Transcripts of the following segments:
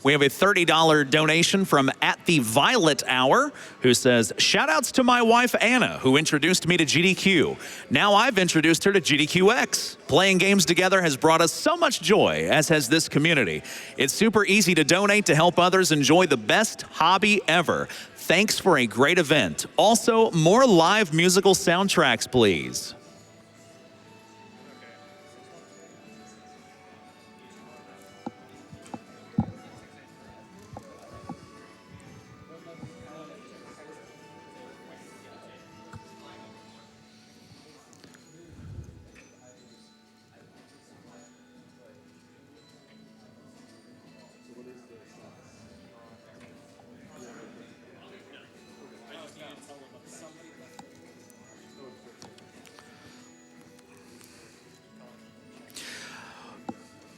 We have a $30 donation from @TheVioletHour, who says, shout-outs to my wife, Anna, who introduced me to GDQ. Now I've introduced her to GDQx. Playing games together has brought us so much joy, as has this community. It's super easy to donate to help others enjoy the best hobby ever. Thanks for a great event. Also, more live musical soundtracks, please.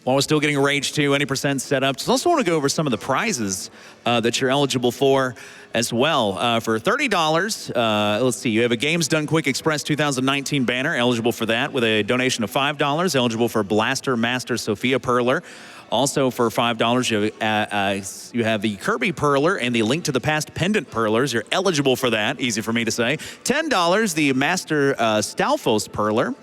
While we're still getting Rage 2, any percent set up, just also want to go over some of the prizes that you're eligible for as well. For $30, let's see, you have a Games Done Quick Express 2019 banner, eligible for that with a donation of $5, eligible for Blaster Master Sophia Perler. Also for $5, you have the Kirby Perler and the Link to the Past Pendant Perlers. You're eligible for that, easy for me to say. $10, the Master Stalfos Perler.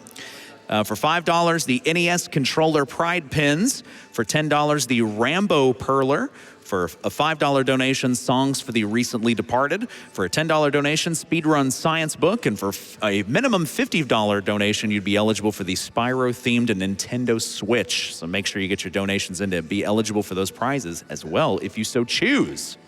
For $5, the NES Controller Pride Pins. For $10, the Rambo Perler. For a $5 donation, Songs for the Recently Departed. For a $10 donation, Speedrun Science Book. And for a minimum $50 donation, you'd be eligible for the Spyro-themed Nintendo Switch. So make sure you get your donations in to be eligible for those prizes as well, if you so choose.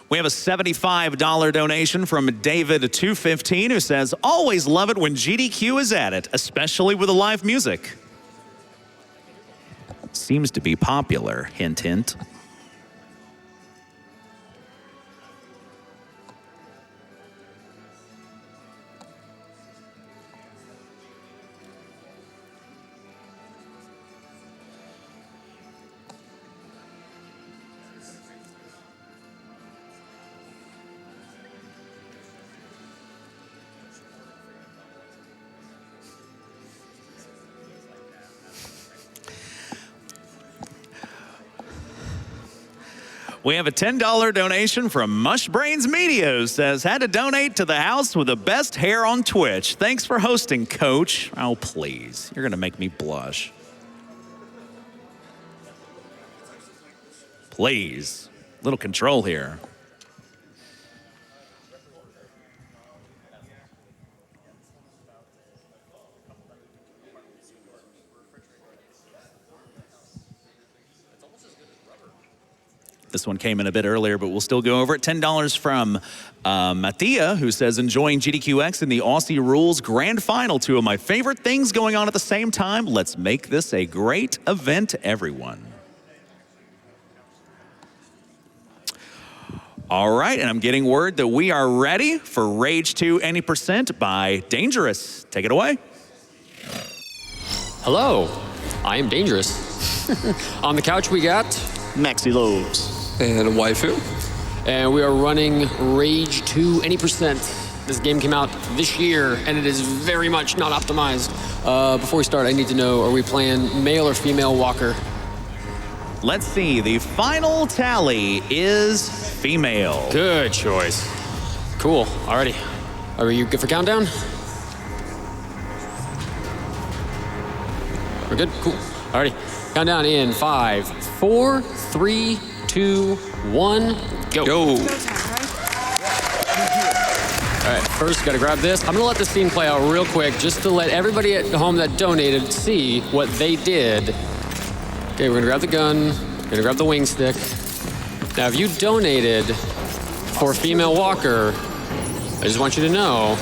We have a $75 donation from David215, who says, always love it when GDQ is at it, especially with the live music. Seems to be popular, hint, hint. We have a $10 donation from Mushbrains Media, who says, had to donate to the house with the best hair on Twitch. Thanks for hosting, Coach. Oh, please. You're going to make me blush. Please. Little control here. This one came in a bit earlier, but we'll still go over it. $10 from Mattia, who says, enjoying GDQx in the Aussie Rules Grand Final. Two of my favorite things going on at the same time. Let's make this a great event, everyone. All right, and I'm getting word that we are ready for Rage 2 Any Percent by danejerus. Take it away. Hello, I am danejerus. On the couch we got Maxylobes. And Waifu. And we are running Rage 2 Any Percent. This game came out this year, and it is very much not optimized. Before we start, I need to know, are we playing male or female walker? Let's see, the final tally is female. Good choice. Cool, alrighty. Are you good for countdown? We're good, cool. Alrighty, countdown in 5, 4, 3, 2, 1, go. Go. All right, first gotta grab this. I'm gonna let this scene play out real quick just to let everybody at home that donated see what they did. Okay, we're gonna grab the gun, we're gonna grab the wing stick. Now, if you donated for female walker, I just want you to know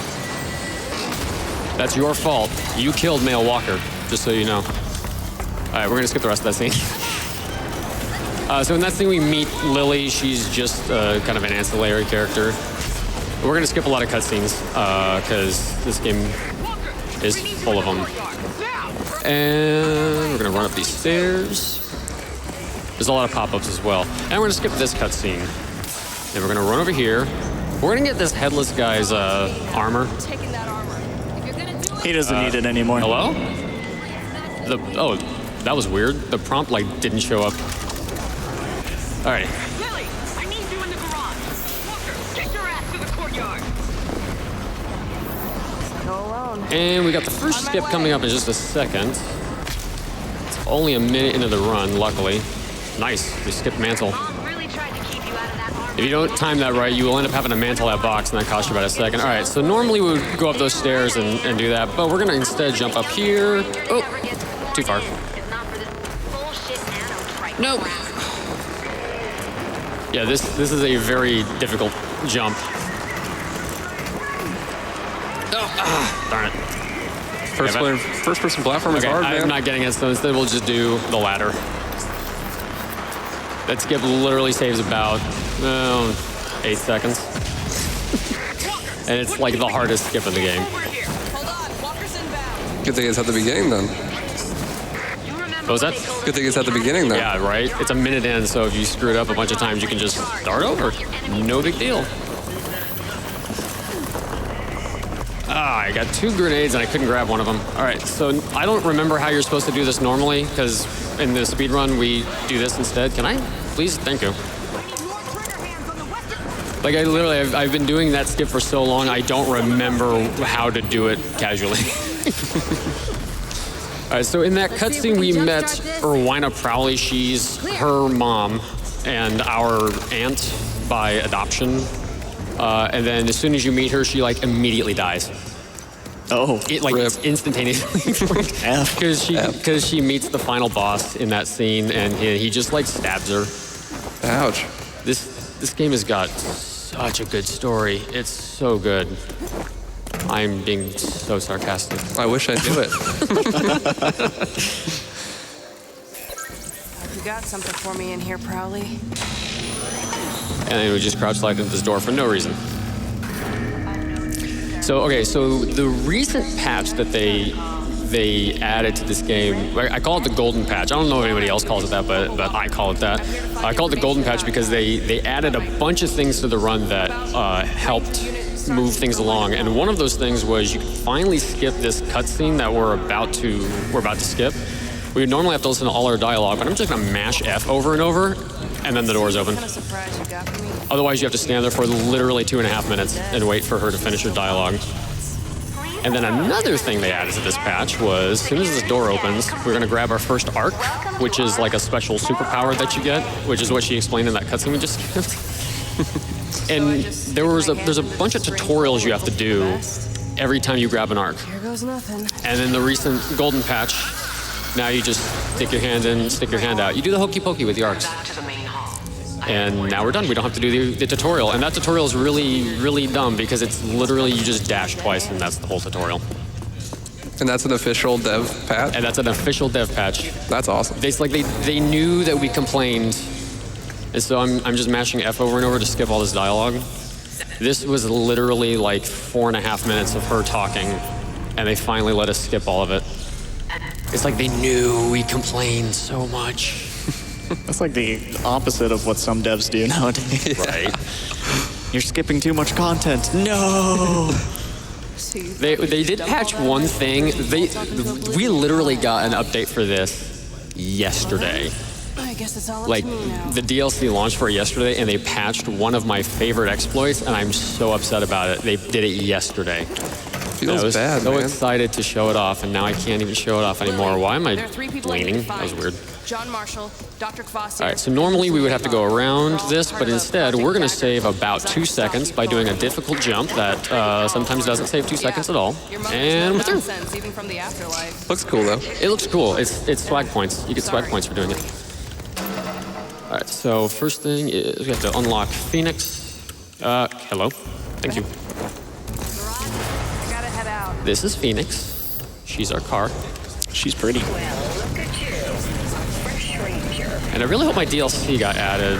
that's your fault. You killed male walker, just so you know. All right, we're gonna skip the rest of that scene. So in that scene, we meet Lily. She's just kind of an ancillary character. We're going to skip a lot of cutscenes because this game is full of them. And we're going to run up these stairs. There's a lot of pop-ups as well. And we're gonna skip this cutscene. Then we're gonna run over here. We're gonna get this headless guy's armor. Taking that armor. If you're gonna do it, He doesn't need it anymore. Hello? Oh, that was weird. The prompt like didn't show up. All right. Lily, I need you in the garage. Walker, get your ass to the courtyard. Go alone. And we got the first skip coming up in just a second. It's only a minute into the run, luckily. Nice, we skipped mantle. Mom really tried to keep you out of that armor. If you don't time that right, you will end up having to mantle that box, and that costs you about a second. All right, so normally we would go up those stairs and do that, but we're gonna instead jump up here. Oh, too far. It's not for this bullshit nanotrite. Nope. Yeah, this is a very difficult jump. Oh, darn it. First person platform is Okay, hard, man. I'm not getting it, so instead we'll just do the ladder. That skip literally saves about 8 seconds. And it's like the hardest skip in the game. Hold on, Walker's inbound. Good thing it's at the beginning then. What was that? Good thing it's at the beginning then. Yeah, right? It's a minute in, so if you screw it up a bunch of times, you can just start over. No big deal. I got 2 grenades and I couldn't grab one of them. All right, so I don't remember how you're supposed to do this normally, because in the speed run we do this instead. Can I? Please? Thank you. Like I've been doing that skip for so long, I don't remember how to do it casually. All right, so in that cutscene we met Erwina Prowley. She's her mom and our aunt by adoption. And then as soon as you meet her, she like immediately dies. Oh, It like Rip. it's instantaneously F. because she meets the final boss in that scene, and he just like stabs her. Ouch. This game has got such a good story. It's so good. I'm being so sarcastic. I wish I knew it. You got something for me in here, Prowley. And then we just crouch slide into this door for no reason. So the recent patch that they added to this game, I call it the golden patch. I don't know if anybody else calls it that, but I call it that. I call it the golden patch because they added a bunch of things to the run that helped move things along. And one of those things was you could finally skip this cutscene that we're about to skip. We would normally have to listen to all our dialogue, but I'm just gonna mash F over and over, and then the door's open. What kind of surprise you got for me? Otherwise, you have to stand there for literally 2.5 minutes and wait for her to finish her dialogue. And then another thing they added to this patch was, as soon as this door opens, we're gonna grab our first arc, which is like a special superpower that you get, which is what she explained in that cutscene we just skipped. And there's a bunch of tutorials you have to do every time you grab an arc. Here goes nothing. And in the recent golden patch, now you just stick your hand in, stick your hand out. You do the hokey pokey with the arcs. And now we're done. We don't have to do the tutorial. And that tutorial is really, really dumb because it's literally you just dash twice and that's the whole tutorial. And that's an official dev patch? And that's an official dev patch. That's awesome. They knew that we complained. And so I'm just mashing F over and over to skip all this dialogue. This was literally like 4.5 minutes of her talking, and they finally let us skip all of it. It's like they knew we complained so much. That's like the opposite of what some devs do nowadays. Right? You're skipping too much content. No. They did patch one thing. We literally got an update for this yesterday. I guess it's all up Like, to me now. the DLC launched for it yesterday, and they patched one of my favorite exploits, and I'm so upset about it. They did it yesterday. And I Feels was bad, so man. excited to show it off, and now I can't even show it off anymore. Why am I There are 3 people I need leaning? to That was find. weird. John Marshall, Dr. Kvasir. All right, so normally we would have to go around this, but instead we're going to save about 2 seconds by doing a difficult jump that sometimes doesn't save 2 seconds at all. And we're through. Nonsense, even from the afterlife. Looks cool though. It looks cool. It's swag points. You get swag points for doing it. All right, so first thing is we have to unlock Phoenix. Hello. Thank you. I gotta head out. This is Phoenix. She's our car. She's pretty. And I really hope my DLC got added.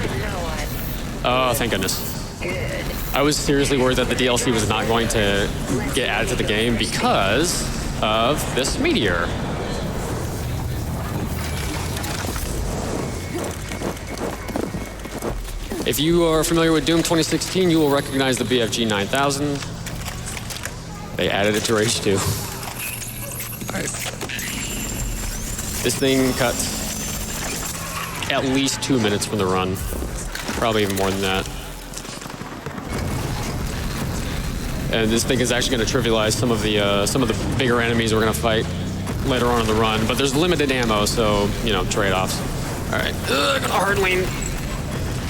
Oh, thank goodness. I was seriously worried that the DLC was not going to get added to the game because of this meteor. If you are familiar with Doom 2016, you will recognize the BFG 9000. They added it to Rage 2. Nice. This thing cuts at least 2 minutes from the run. Probably even more than that. And this thing is actually going to trivialize some of the bigger enemies we're going to fight later on in the run. But there's limited ammo, so, you know, trade-offs. All right, got a hard lean.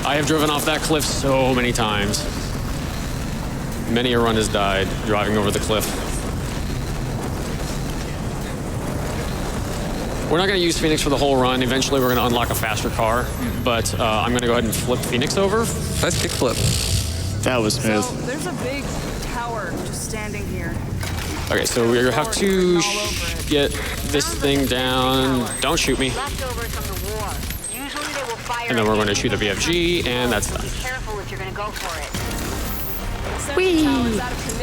I have driven off that cliff so many times. Many a run has died driving over the cliff. We're not going to use Phoenix for the whole run. Eventually, we're going to unlock a faster car. But I'm going to go ahead and flip Phoenix over. Nice kickflip. That was smooth. So there's a big tower just standing here. Okay, so we have to get this thing down. Don't shoot me. Leftovers from the war. Usually they will fire. And then we're going to shoot a BFG, and that's done. Be careful if you're going to go for it.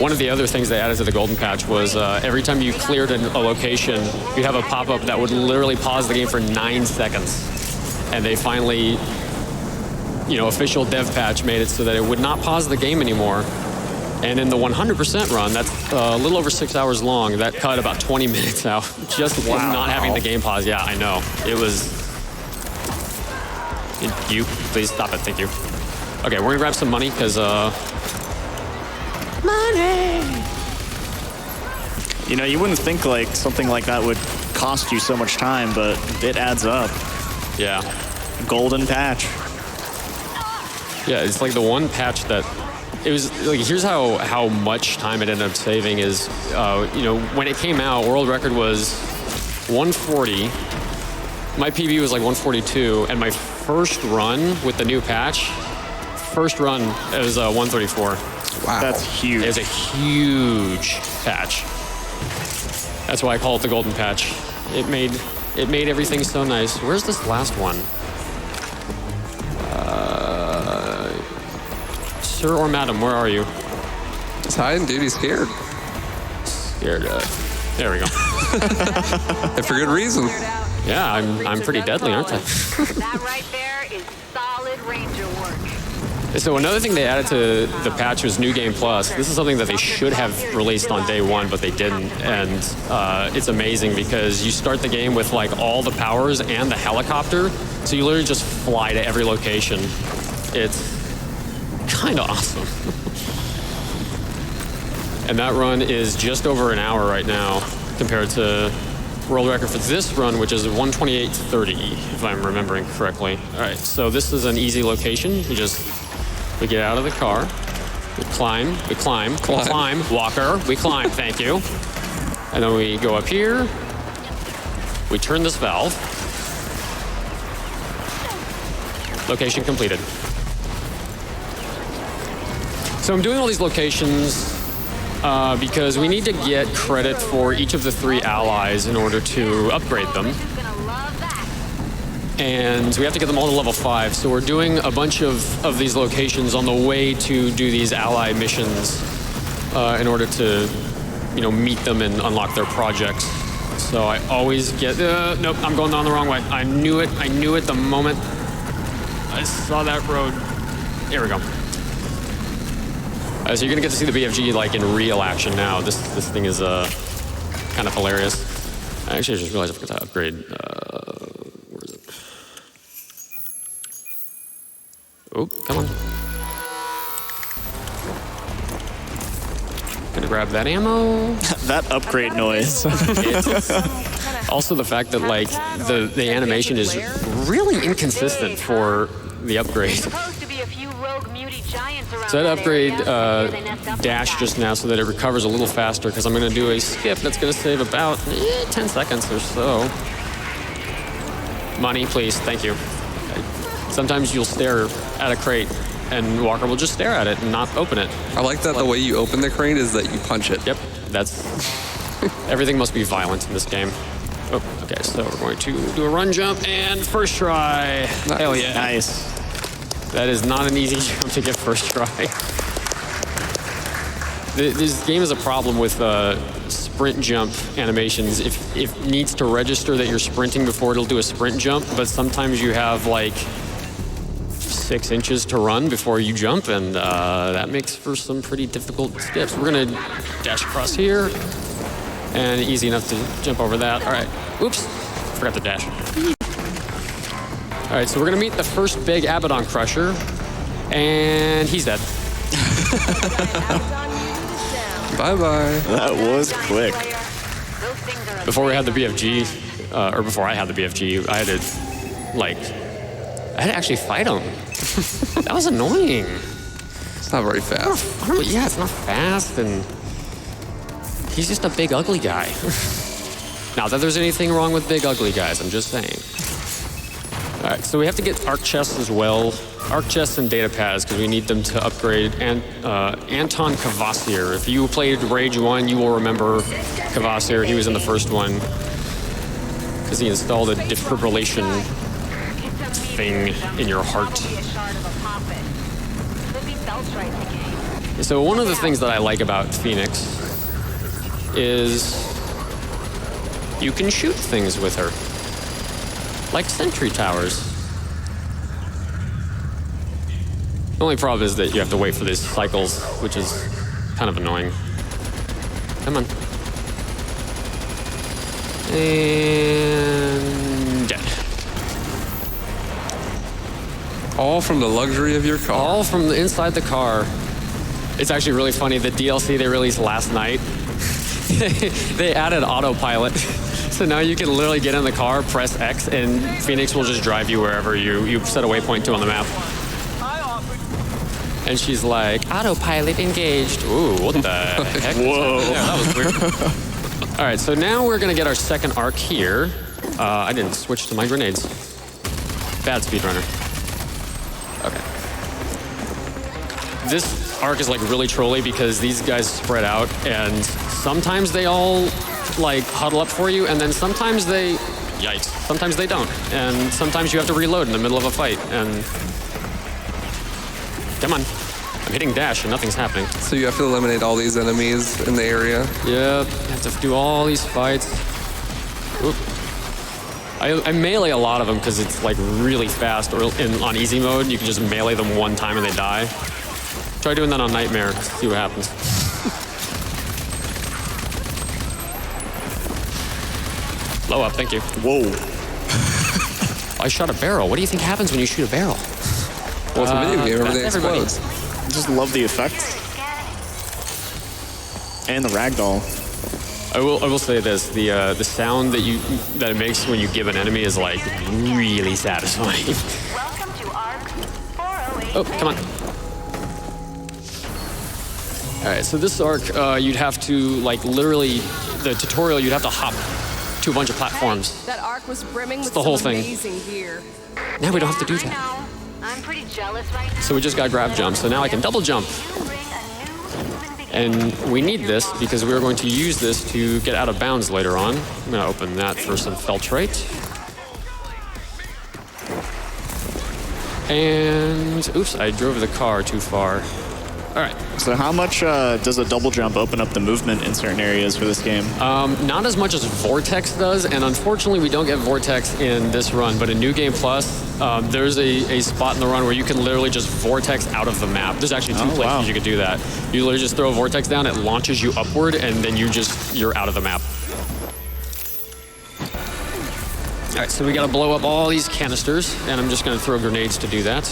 One of the other things they added to the Golden Patch was every time you cleared a location, you'd have a pop-up that would literally pause the game for 9 seconds. And they finally, you know, official dev patch made it so that it would not pause the game anymore. And in the 100% run, that's a little over 6 hours long, that cut about 20 minutes out just from not having the game pause. Yeah, I know. It was... You, please stop it, thank you. Okay, we're gonna grab some money, because, You know, you wouldn't think like something like that would cost you so much time, but it adds up. yeah. Golden patch. Yeah, it's like the one patch that... It was like, here's how much time it ended up saving is, you know, when it came out, world record was 140. My PB was like 142, and my first run with the new patch, it was 134. Wow. That's huge. It was a huge patch. That's why I call it the Golden Patch. It made everything so nice. Where's this last one? Sir or madam, where are you? He's hiding, dude. He's scared. Scared. There we go. And for good reason. Yeah, I'm pretty deadly, aren't I? That right there is solid ranger work. So another thing they added to the patch was New Game Plus. This is something that they should have released on day one, but they didn't. And it's amazing because you start the game with like all the powers and the helicopter. So you literally just fly to every location. It's kind of awesome. And that run is just over an hour right now compared to world record for this run, which is 128.30, if I'm remembering correctly. All right, so this is an easy location. We get out of the car, we climb, walker, we climb, thank you. And then we go up here, we turn this valve. Location completed. So I'm doing all these locations because we need to get credit for each of the 3 allies in order to upgrade them. And we have to get them all to level 5. So we're doing a bunch of these locations on the way to do these ally missions in order to, you know, meet them and unlock their projects. So I always get, nope, I'm going down the wrong way. I knew it the moment I saw that road. Here we go. So you're gonna get to see the BFG like in real action now. This thing is kind of hilarious. Actually, I just realized I forgot to upgrade. Where is it? Oh, come on. Gonna grab that ammo. That upgrade noise. Also the fact that like the animation is really inconsistent for the upgrade. So that upgrade dash just now so that it recovers a little faster because I'm going to do a skip that's going to save about 10 seconds or so. Money, please. Thank you. Sometimes you'll stare at a crate and Walker will just stare at it and not open it. I like that the way you open the crate is that you punch it. Yep, that's... Everything must be violent in this game. Oh, okay, so we're going to do a run jump and first try. Nice. Hell yeah. Nice. That is not an easy jump to get first try. This game is a problem with sprint jump animations. If it needs to register that you're sprinting before it'll do a sprint jump, but sometimes you have like 6 6 inches to run before you jump, and that makes for some pretty difficult skips. We're gonna dash across here, and easy enough to jump over that. All right, oops, forgot to dash. All right, so we're gonna meet the first big Abaddon Crusher, and he's dead. Bye-bye. That was quick. Before we had the BFG, or before I had the BFG, I had to actually fight him. That was annoying. It's not very fast. Yeah, it's not fast, and he's just a big ugly guy. Not that there's anything wrong with big ugly guys, I'm just saying. All right, so we have to get arc chests as well. Arc chests and data pads, because we need them to upgrade. And Anton Kvasir, if you played Rage 1, you will remember Kvasir. He was in the first one, because he installed a defibrillation thing in your heart. So one of the things that I like about Phoenix is you can shoot things with her, like sentry towers. The only problem is that you have to wait for these cycles, which is kind of annoying. Come on. And dead. All from the luxury of your car. All from the inside the car. It's actually really funny. The DLC they released last night, they added autopilot. So now you can literally get in the car, press X, and Phoenix will just drive you wherever you set a waypoint to on the map. And she's like, autopilot engaged. Ooh, what the heck? Whoa. Yeah, that was weird. All right, so now we're gonna get our second arc here. I didn't switch to my grenades. Bad speedrunner. Okay. This arc is like really trolly because these guys spread out, and sometimes they all like huddle up for you, and then sometimes they, yikes, sometimes they don't. And sometimes you have to reload in the middle of a fight, and come on. I'm hitting dash and nothing's happening. So you have to eliminate all these enemies in the area. Yep, you have to do all these fights. Oop. I melee a lot of them because it's like really fast, or on easy mode, you can just melee them one time and they die. Try doing that on Nightmare, see what happens. Blow up, thank you. Whoa. I shot a barrel. What do you think happens when you shoot a barrel? Well, it's a video game, everything that's everybody. explodes. I just love the effects. And the ragdoll. I will say this: the sound that it makes when you give an enemy is like really satisfying. Welcome to ARC 408. Oh, come on. All right, so this arc, you'd have to like literally the tutorial. You'd have to hop to a bunch of platforms. That arc was brimming with the whole some thing. amazing gear. Now we don't have to do I that. know. I'm pretty jealous right now. So we just got grab jump. So now I can double jump. You bring a new human beginning. And we need this because we are going to use this to get out of bounds later on. I'm going to open that for some Feltrite. And, oops, I drove the car too far. All right. So how much does a double jump open up the movement in certain areas for this game? Not as much as Vortex does, and unfortunately we don't get Vortex in this run, but in New Game Plus, there's a spot in the run where you can literally just Vortex out of the map. There's actually two places you could do that. You literally just throw a Vortex down, it launches you upward, and then you're out of the map. All right, so we gotta blow up all these canisters, and I'm just gonna throw grenades to do that.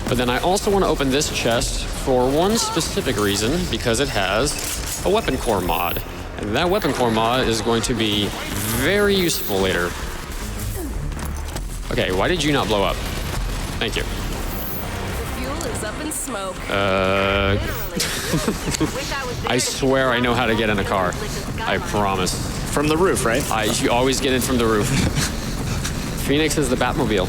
But then I also want to open this chest for one specific reason, because it has a weapon core mod. And that weapon core mod is going to be very useful later. Okay, why did you not blow up? Thank you. The fuel is up in smoke. I swear I know how to get in a car. I promise. From the roof, right? You always get in from the roof. Phoenix is the Batmobile.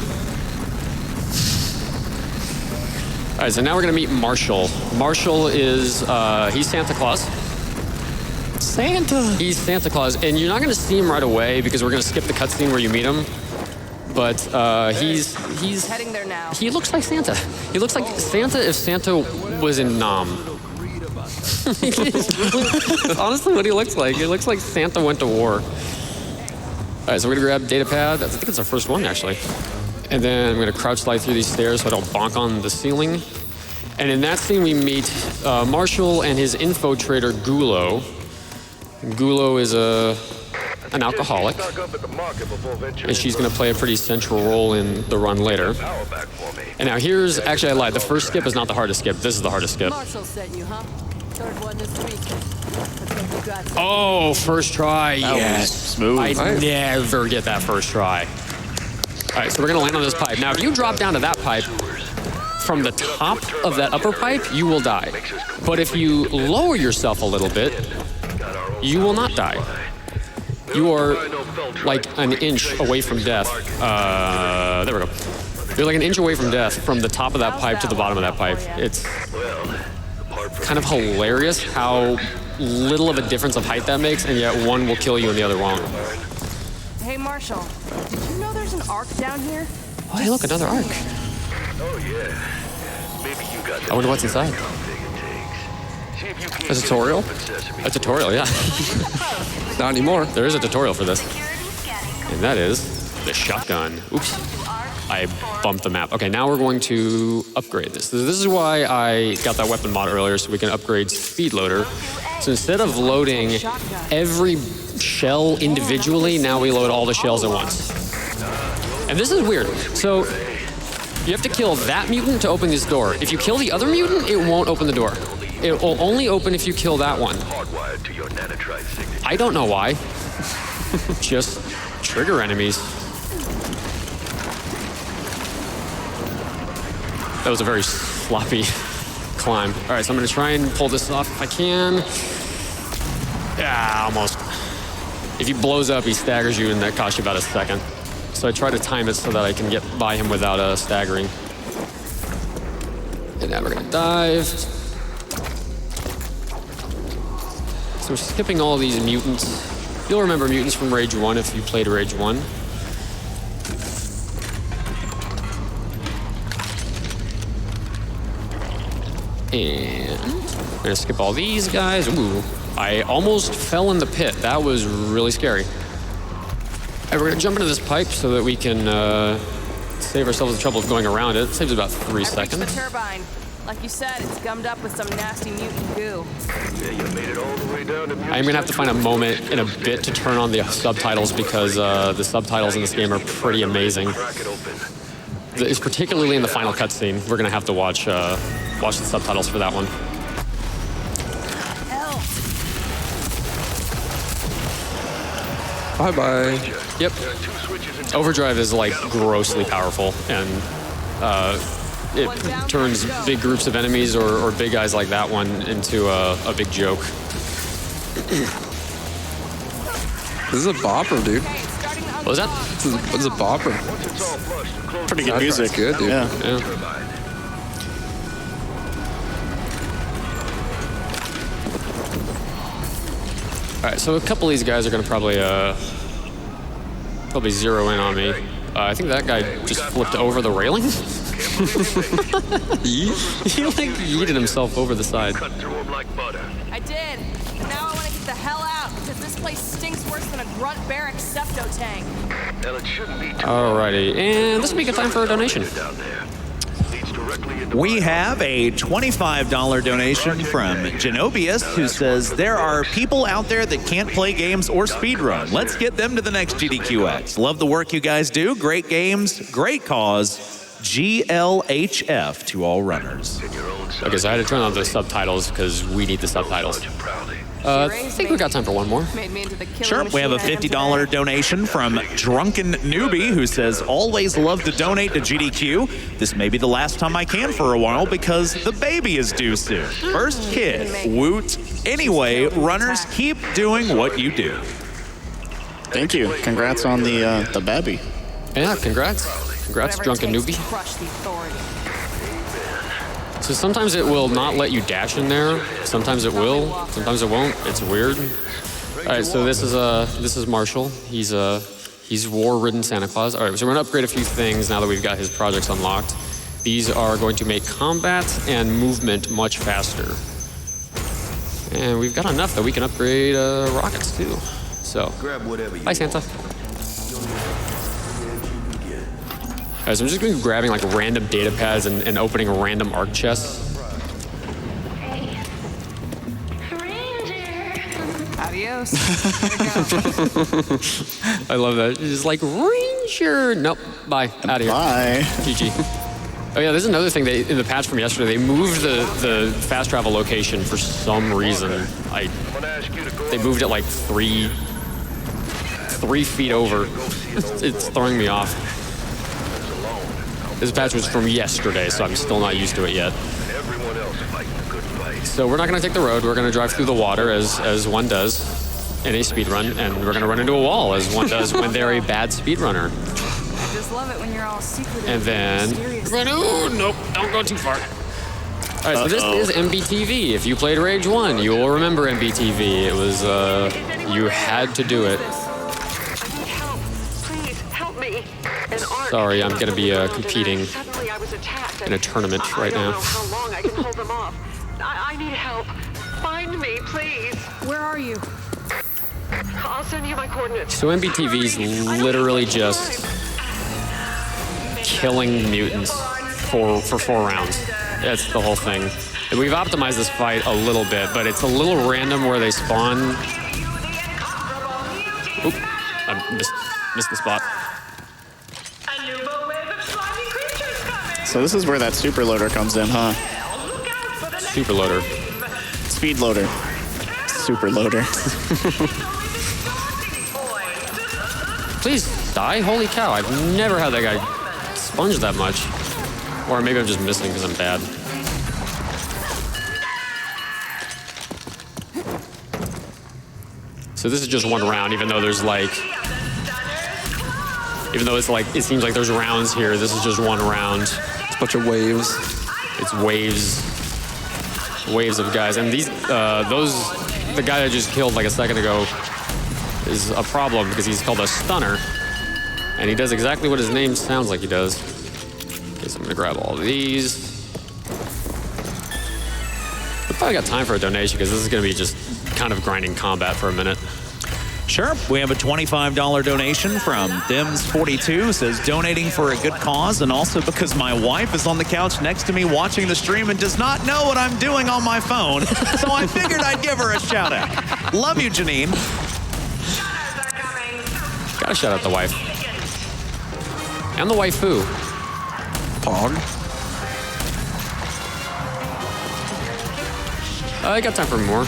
All right, so now we're gonna meet Marshall. Marshall is, he's Santa Claus. Santa! He's Santa Claus, and you're not gonna see him right away because we're gonna skip the cutscene where you meet him. But he's Heading there now. he looks like Santa. He looks like Santa if Santa was in Nam. That's honestly what he looks like. He looks like Santa went to war. All right, so we're gonna grab data pad. I think it's our first one actually. And then I'm gonna crouch slide through these stairs so I don't bonk on the ceiling. And in that scene, we meet Marshall and his infiltrator, Gulo. Gulo is an alcoholic, and she's going to play a pretty central role in the run later. And now here's, actually I lied, the first skip is not the hardest skip. This is the hardest skip. Marshall sent you, huh? Third one this week. Looks like you got some. Oh, first try, That was yes. smooth. I Nice. never get that first try. All right, so we're going to land on this pipe. Now, if you drop down to that pipe, from the top of that upper pipe, you will die. But if you lower yourself a little bit, you will not die. You are like an inch away from death. There we go. You're like an inch away from death from the top of that pipe to the bottom of that pipe. It's kind of hilarious how little of a difference of height that makes, and yet one will kill you and the other won't. Hey, Marshall, did you know there's an arc down here? Oh, hey, look, another arc. Oh, yeah. Maybe you got I wonder what's inside. A tutorial? A tutorial, yeah. Not anymore. There is a tutorial for this. And that is the shotgun. Oops. I bumped the map. Okay, now we're going to upgrade this. This is why I got that weapon mod earlier, so we can upgrade speed loader. So instead of loading every shell individually, now we load all the shells at once. And this is weird. So you have to kill that mutant to open this door. If you kill the other mutant, it won't open the door. It will only open if you kill that one. I don't know why. Just trigger enemies. That was a very sloppy climb. All right, so I'm gonna try and pull this off if I can. Yeah, almost. If he blows up, he staggers you, and that costs you about a second. So I try to time it so that I can get by him without staggering. And now we're gonna dive. So we're skipping all these mutants. You'll remember mutants from Rage 1 if you played Rage 1. And I'm gonna skip all these guys. Ooh, I almost fell in the pit. That was really scary. All right, we're gonna jump into this pipe so that we can save ourselves the trouble of going around it. It saves about 3 I reached seconds. the turbine. Like you said, it's gummed up with some nasty mutant goo. Yeah, you made it all the way down to I'm gonna have to find a moment in a bit to turn on the subtitles because the subtitles in this game are pretty amazing. Crack it open. It's particularly in the final cutscene. We're gonna have to watch the subtitles for that one. Bye-bye. Yep. Overdrive is like grossly powerful, and it turns big groups of enemies or big guys like that one into a big joke. This is a bopper, dude. What was that? This is a bopper. Pretty good Soundtrack's music. good, dude. Yeah. Yeah. All right, so a couple of these guys are gonna probably zero in on me. I think that guy just flipped over the railing. He like yeeted himself over the side. Cut through them like butter. I did. But now I want to get the hell out because this place stinks worse than a grunt barrack septo tank. Hell, it shouldn't be too Alrighty, and this would be a good time for a donation. down there. Leads directly into We have a $25 donation from Genobius who says, there are people out there that can't play games or speedrun. Let's get them to the next GDQx. Love the work you guys do. Great games, great cause. GLHF to all runners. Okay, so I had to turn on the subtitles because we need the subtitles. proudly. I think we got time for one more. Made me into the killing Sure, we have a machine I am $50 today. donation from Drunken Newbie who says, always love to donate to GDQ. This may be the last time I can for a while because the baby is due soon. First kid, woot. Anyway, runners, keep doing what you do. Thank you. Congrats on the baby. Yeah, congrats. Congrats, Whatever it Drunken takes Newbie. to crush the authority. So sometimes it will not let you dash in there. Sometimes it will. Sometimes it won't. It's weird. All right, so this is Marshall. He's war-ridden Santa Claus. All right, so we're gonna upgrade a few things now that we've got his projects unlocked. These are going to make combat and movement much faster. And we've got enough that we can upgrade rockets too. So, Grab whatever you bye Santa. All right, so I'm just gonna be grabbing like random data pads and opening random arc chests. Adios. Gotta go. I love that. It's just like, Ranger. Nope, bye, out of here. Bye. GG. Oh yeah, there's another thing. In the patch from yesterday, they moved the fast travel location for some reason. They moved it like three feet over. It's throwing me off. This patch was from yesterday, so I'm still not used to it yet. So we're not going to take the road. We're going to drive through the water as one does in a speed run, and we're going to run into a wall as one does when they're a bad speedrunner. I just love it when you're all secretive. And then, ooh, nope, don't go too far. All right, so this is MBTV. If you played Rage 1, you will remember MBTV. It was, you had to do it. I need help. Please, help me. Sorry, I'm going to be competing Suddenly I was attacked. in a tournament right I now. don't know how long I can hold them off. I need help. Find me, please. Where are you? I'll send you my coordinates. So MBTV's literally just killing mutants for 4 rounds. That's the whole thing. And we've optimized this fight a little bit, but it's a little random where they spawn. Oop, I missed the spot. So this is where that super loader comes in, huh? Super loader. Speed loader. Super loader. Please die. Holy cow, I've never had that guy sponge that much. Or maybe I'm just missing because I'm bad. So this is just one round, even though there's like, it seems like there's rounds here. This is just one round. It's a bunch of waves. It's waves of guys. And these, the guy I just killed like a second ago is a problem because he's called a stunner. And he does exactly what his name sounds like he does. Okay, so I'm gonna grab all of these. We probably got time for a donation because this is gonna be just kind of grinding combat for a minute. Sure. We have a $25 donation from Dims42. Says donating for a good cause and also because my wife is on the couch next to me watching the stream and does not know what I'm doing on my phone. So I figured I'd give her a shout out. Love you, Janine. Gotta shout out the wife. And the waifu. Pog. I got time for more.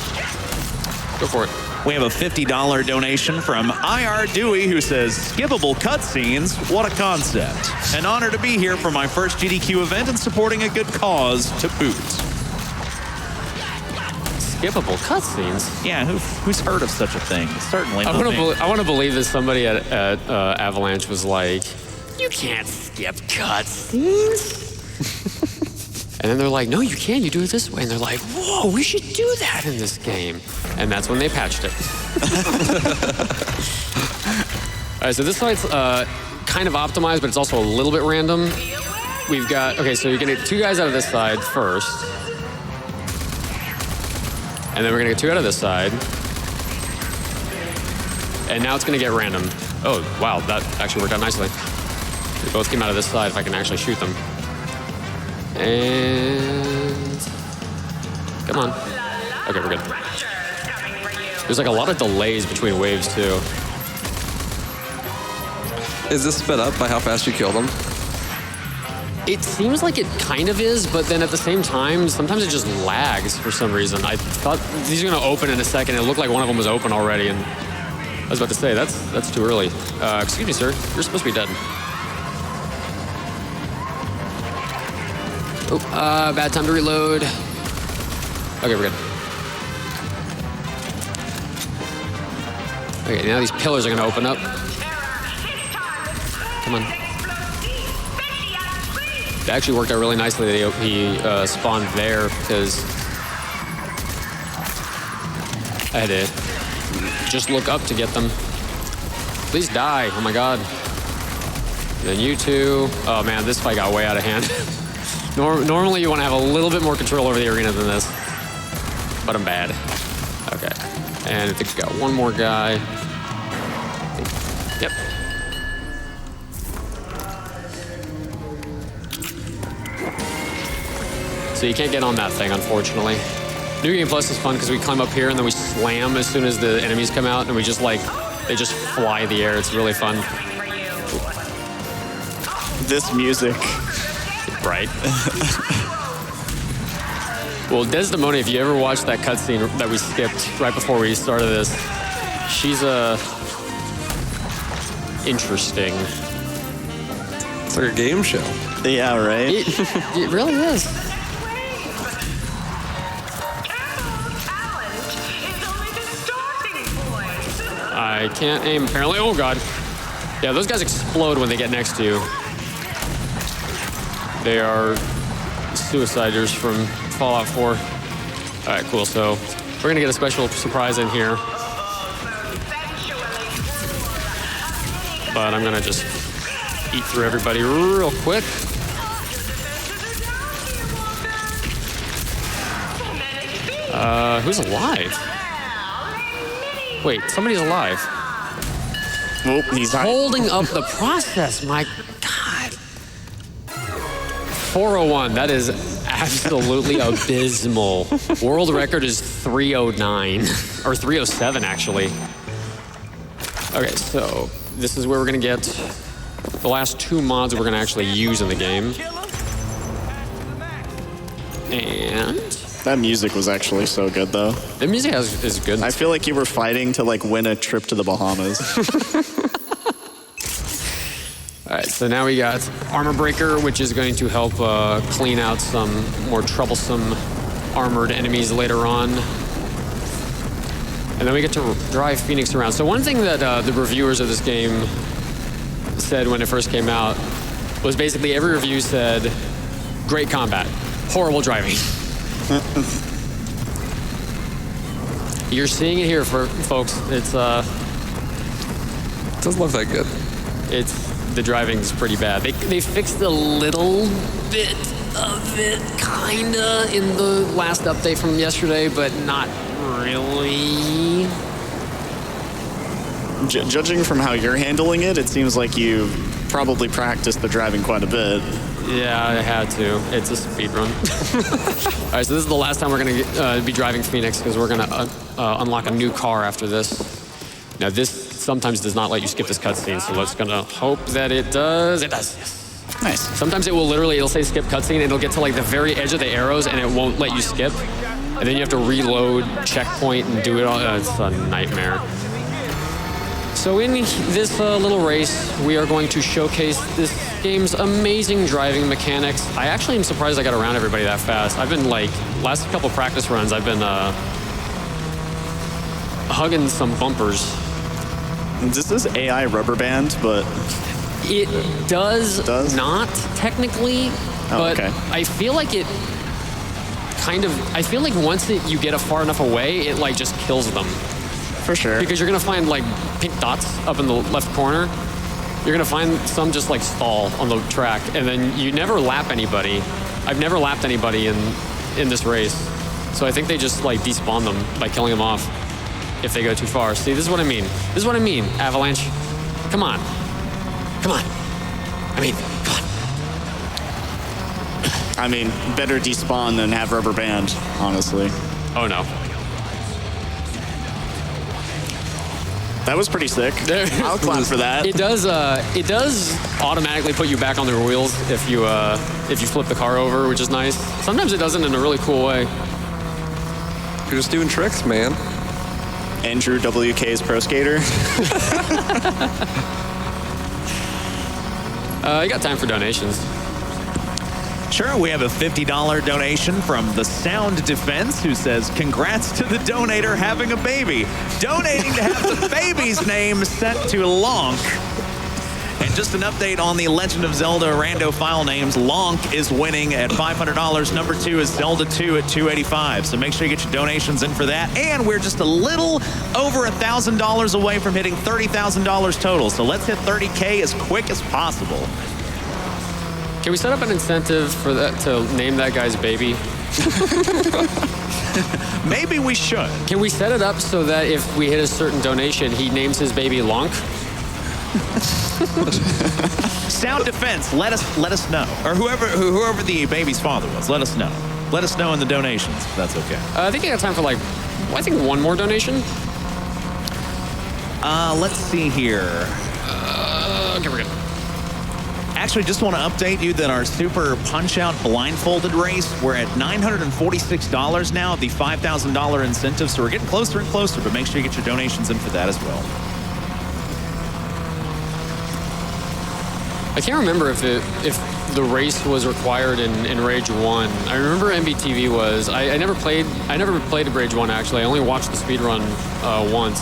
Go for it. We have a $50 donation from IR Dewey who says, skippable cutscenes, what a concept. An honor to be here for my first GDQ event and supporting a good cause to boot. Skippable cutscenes? Yeah, who's heard of such a thing? Certainly not me. I want to believe that somebody at Avalanche was like, you can't skip cutscenes. And then they're like, no, you can. You do it this way. And they're like, whoa, we should do that in this game. And that's when they patched it. All right, so this fight's kind of optimized, but it's also a little bit random. We've got, okay, so you're going to get 2 guys out of this side first. And then we're going to get 2 out of this side. And now it's going to get random. Oh, wow, that actually worked out nicely. They both came out of this side if I can actually shoot them. And come on. Okay, we're good. There's like a lot of delays between waves too. Is this sped up by how fast you kill them? It seems like it kind of is, but then at the same time, sometimes it just lags for some reason. I thought these are gonna open in a second. It looked like one of them was open already, and I was about to say, that's too early. Excuse me, sir, you're supposed to be dead. Oh, bad time to reload. Okay, we're good. Okay, now these pillars are gonna open up. Come on. It actually worked out really nicely that he spawned there because I had to just look up to get them. Please die, oh my God. Then you two. Oh man, this fight got way out of hand. Normally you want to have a little bit more control over the arena than this, but I'm bad. Okay, and I think we got one more guy. Yep. So you can't get on that thing, unfortunately. New Game Plus is fun because we climb up here and then we slam as soon as the enemies come out, and we just like, they just fly the air. It's really fun. This music. Right. Well, Desdemona, if you ever watched that cutscene that we skipped right before we started this, she's interesting. It's like a game show. Yeah, right? It really is. I can't aim, apparently. Oh, God. Yeah, those guys explode when they get next to you. They are suiciders from Fallout 4. All right, cool. So we're going to get a special surprise in here. But I'm going to just eat through everybody real quick. Who's alive? Wait, somebody's alive. Well, he's not. Holding up the process, my God. 401, that is absolutely abysmal. World record is 309, or 307 actually. Okay, so this is where we're gonna get the last 2 mods we're gonna actually use in the game. And That music was actually so good, though. the music is good. I feel like you were fighting to like win a trip to the Bahamas. All right, so now we got Armor Breaker, which is going to help clean out some more troublesome armored enemies later on. And then we get to drive Phoenix around. So one thing that the reviewers of this game said when it first came out was basically every review said, great combat, horrible driving. You're seeing it here, folks. It's Doesn't look that good. the driving's pretty bad. They fixed a little bit of it, kinda, in the last update from yesterday, but not really. Judging from how you're handling it, it seems like you probably practiced the driving quite a bit. Yeah, I had to. It's a speed run. All right, so this is the last time we're gonna be driving Phoenix because we're gonna unlock a new car after this. Now this sometimes does not let you skip this cutscene, so let's gonna hope that it does. It does. Yes. Nice. Sometimes it'll say skip cutscene, and it'll get to like the very edge of the arrows, and it won't let you skip. And then you have to reload, checkpoint, and do it all. It's a nightmare. So in this little race, we are going to showcase this game's amazing driving mechanics. I actually am surprised I got around everybody that fast. I've been like, last couple practice runs, I've been hugging some bumpers. This is AI rubber band, but It does not technically, but okay. I feel like it kind of, I feel like once you get far enough away, it like just kills them. for sure. Because you're gonna find like pink dots up in the left corner. You're gonna find some just like stall on the track, and then you never lap anybody. I've never lapped anybody in this race. So I think they just like despawn them by killing them off if they go too far. See, this is what I mean. This is what I mean, Avalanche. Come on. Come on. I mean, come on. I mean, better despawn than have rubber band, honestly. Oh no. That was pretty sick. I'll clap for that. It does automatically put you back on the wheels if you flip the car over, which is nice. Sometimes it doesn't in a really cool way. You're just doing tricks, man. Andrew WK's pro skater. You got time for donations. Sure, we have a $50 donation from the Sound Defense who says, congrats to the donator having a baby. Donating to have the baby's name set to Lonk. And just an update on the Legend of Zelda rando file names. Lonk is winning at $500. Number 2 is Zelda 2 at $285. So make sure you get your donations in for that. And we're just a little over $1,000 away from hitting $30,000 total. So let's hit 30K as quick as possible. Can we set up an incentive for that to name that guy's baby? Maybe we should. Can we set it up so that if we hit a certain donation, he names his baby Lonk? Sound defense. Let us know, or whoever the baby's father was. Let us know. Let us know in the donations if that's okay. I think I got time for like, I think one more donation. Let's see here. Okay, we're good. Actually, just want to update you that our Super Punch-Out blindfolded race, we're at $946 now, the $5,000 incentive, so we're getting closer and closer, but make sure you get your donations in for that as well. I can't remember if the race was required in Rage 1. I remember MBTV was. I never played Rage 1 actually. I only watched the speedrun once.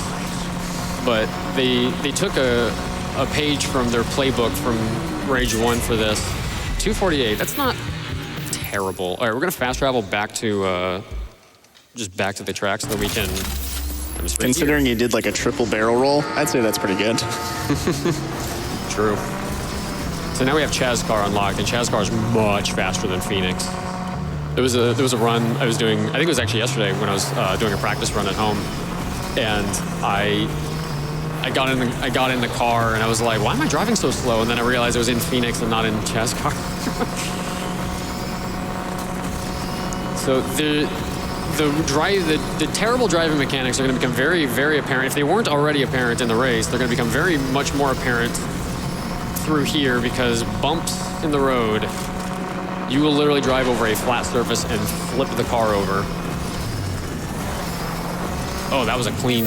But they took a page from their playbook from Rage 1 for this. 248. That's not terrible. All right, we're gonna fast travel back to just back to the track so that we can. Considering you did like a triple barrel roll, I'd say that's pretty good. True. So now we have Chazcar unlocked, and Chazcar is much faster than Phoenix. There was a run I was doing. I think it was actually yesterday when I was doing a practice run at home, and I got in the car and I was like, why am I driving so slow? And then I realized it was in Phoenix and not in Chazcar. So the terrible driving mechanics are going to become very, very apparent. If they weren't already apparent in the race, they're going to become very much more apparent through here, because bumps in the road, you will literally drive over a flat surface and flip the car over. Oh, that was a clean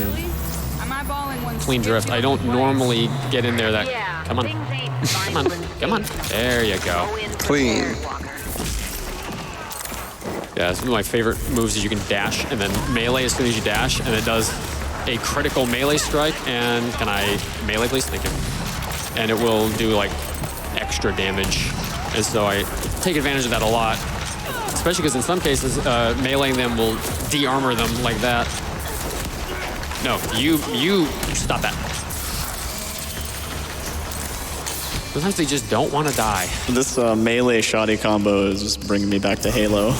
drift. I don't normally get in there that. Come on. Come on. There you go. Clean. Yeah, some of my favorite moves is you can dash and then melee as soon as you dash, and it does a critical melee strike. And can I melee, please? Thank you. And it will do like extra damage. And so I take advantage of that a lot, especially because in some cases, meleeing them will de-armor them like that. No, you stop that. Sometimes they just don't want to die. This melee shoddy combo is just bringing me back to Halo.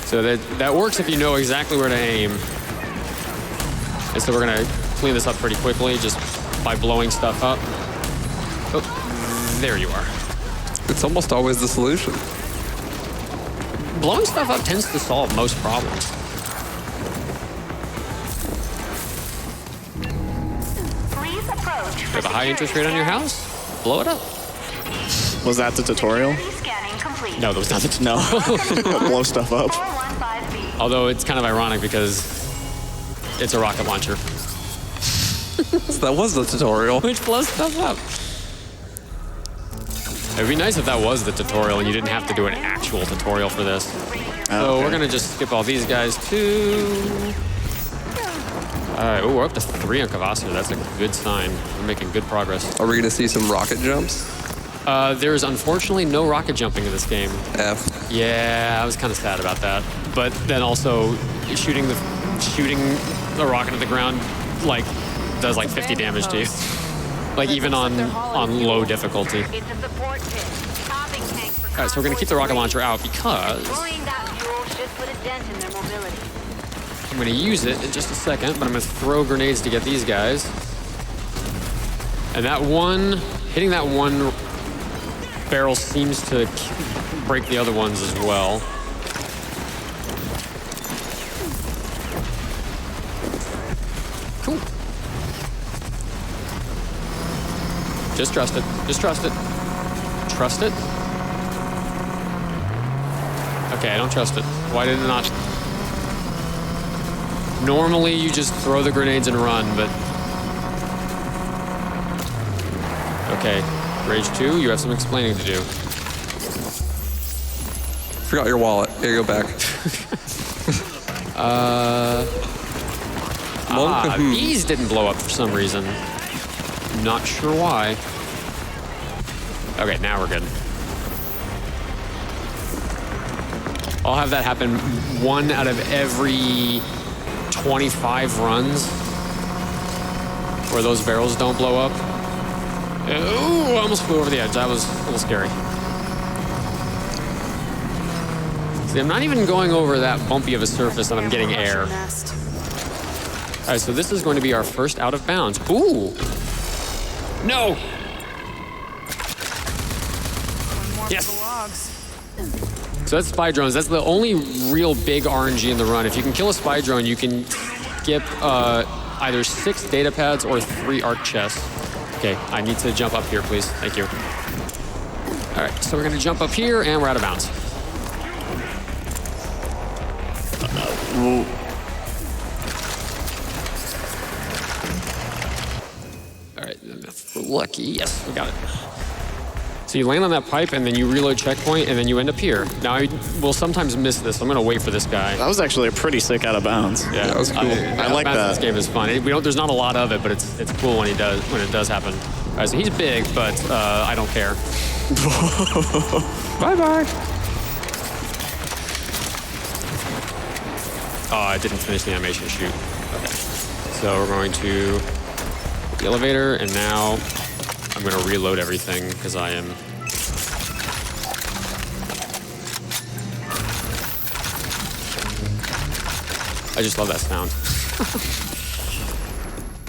So that works if you know exactly where to aim. And so we're gonna clean this up pretty quickly just by blowing stuff up. Oh, there you are. It's almost always the solution. Blowing stuff up tends to solve most problems. Please approach. You have a high interest rate on your house? Blow it up. Was that the tutorial? Scanning complete. No, that was not the No. Blow stuff up. 415B. Although it's kind of ironic because it's a rocket launcher. That was the tutorial. Which blows stuff up. It'd be nice if that was the tutorial and you didn't have to do an actual tutorial for this. So we're gonna just skip all these guys too. All right, we're up to 3 on Kvasir. That's a good sign. We're making good progress. Are we gonna see some rocket jumps? There's unfortunately no rocket jumping in this game. F. Yeah, I was kind of sad about that. But then also shooting a rocket at the ground like does like 50 damage to you. Like even on low difficulty. It's a support pit. Topping tank for All right, so we're gonna keep the rocket launcher out because Destroying that fuel should put a dent in their mobility. I'm gonna use it in just a second, but I'm gonna throw grenades to get these guys. And hitting that one barrel seems to break the other ones as well. Cool. Just trust it. Just trust it. Trust it? Okay, I don't trust it. Why did it not? Normally, you just throw the grenades and run, but... Okay, Rage 2, you have some explaining to do. Forgot your wallet. Here, go back. These didn't blow up for some reason. Not sure why. Okay, now we're good. I'll have that happen 1 out of every 25 runs where those barrels don't blow up. Ooh, I almost flew over the edge. That was a little scary. See, I'm not even going over that bumpy of a surface and I'm getting air. All right, so this is going to be our first out of bounds. Ooh. No! More Yes. for the logs. So that's spy drones. That's the only real big RNG in the run. If you can kill a spy drone, you can get either 6 data pads or 3 arc chests. Okay, I need to jump up here, please. Thank you. All right, so we're gonna jump up here and we're out of bounds. All right, if we're lucky, yes, we got it. So you land on that pipe and then you reload checkpoint and then you end up here. Now I will sometimes miss this. I'm gonna wait for this guy. That was actually a pretty sick out of bounds. Yeah, that was cool. I like that. This game is fun. There's not a lot of it, but it's cool when it does happen. All right, so he's big, but I don't care. Bye-bye. Oh, I didn't finish the animation shoot. Okay. So we're going to the elevator, and now I'm going to reload everything because I am... I just love that sound.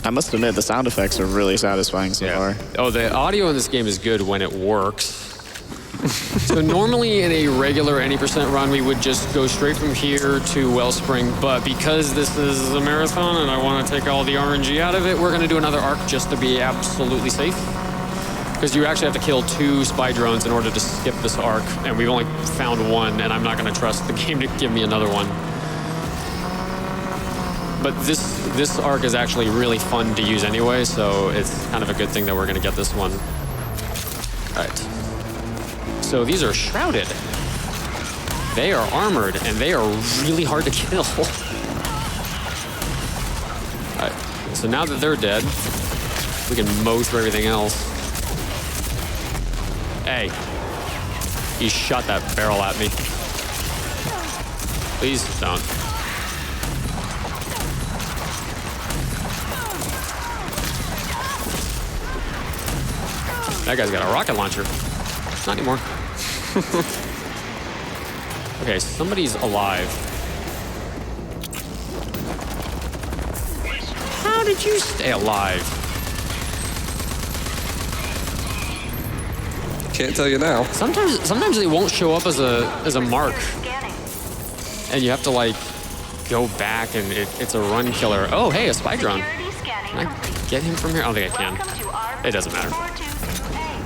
I must admit, the sound effects are really satisfying so far. Oh, the audio in this game is good when it works. So normally in a regular 80% run, we would just go straight from here to Wellspring, but because this is a marathon and I want to take all the RNG out of it, we're going to do another arc just to be absolutely safe. Because you actually have to kill 2 spy drones in order to skip this arc, and we've only found 1, and I'm not going to trust the game to give me another one. But this arc is actually really fun to use anyway, so it's kind of a good thing that we're going to get this one. All right. So these are shrouded. They are armored, and they are really hard to kill. All right. So now that they're dead, we can mow through everything else. Hey. He shot that barrel at me. Please don't. That guy's got a rocket launcher. Not anymore. Okay, somebody's alive. How did you stay alive? Can't tell you now. Sometimes they won't show up as a mark, and you have to like go back, and it's a run killer. Oh, hey, a spy drone. Can I get him from here? I don't think I can. It doesn't matter.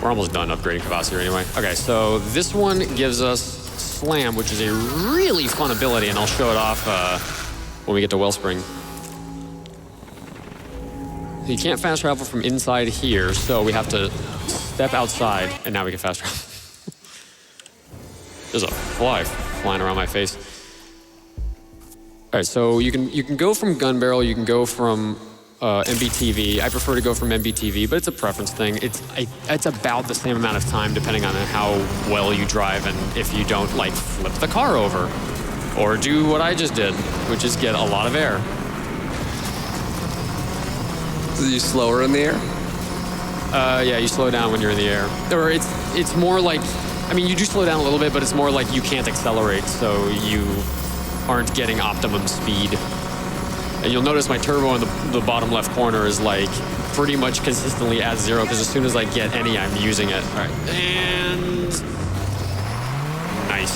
We're almost done upgrading Kvasir anyway. Okay, so this one gives us Slam, which is a really fun ability, and I'll show it off when we get to Wellspring. You can't fast travel from inside here, so we have to step outside, and now we can fast travel. There's a fly flying around my face. All right, so you can go from gun barrel, you can go from MBTV. I prefer to go from MBTV, but it's a preference thing. It's about the same amount of time depending on how well you drive and if you don't like flip the car over or do what I just did, which is get a lot of air. Are you slower in the air? Yeah, you slow down when you're in the air. Or it's more like, I mean, you do slow down a little bit, but it's more like you can't accelerate, so you aren't getting optimum speed. And you'll notice my turbo in the bottom left corner is like pretty much consistently at 0 because as soon as I get any, I'm using it. All right, and nice.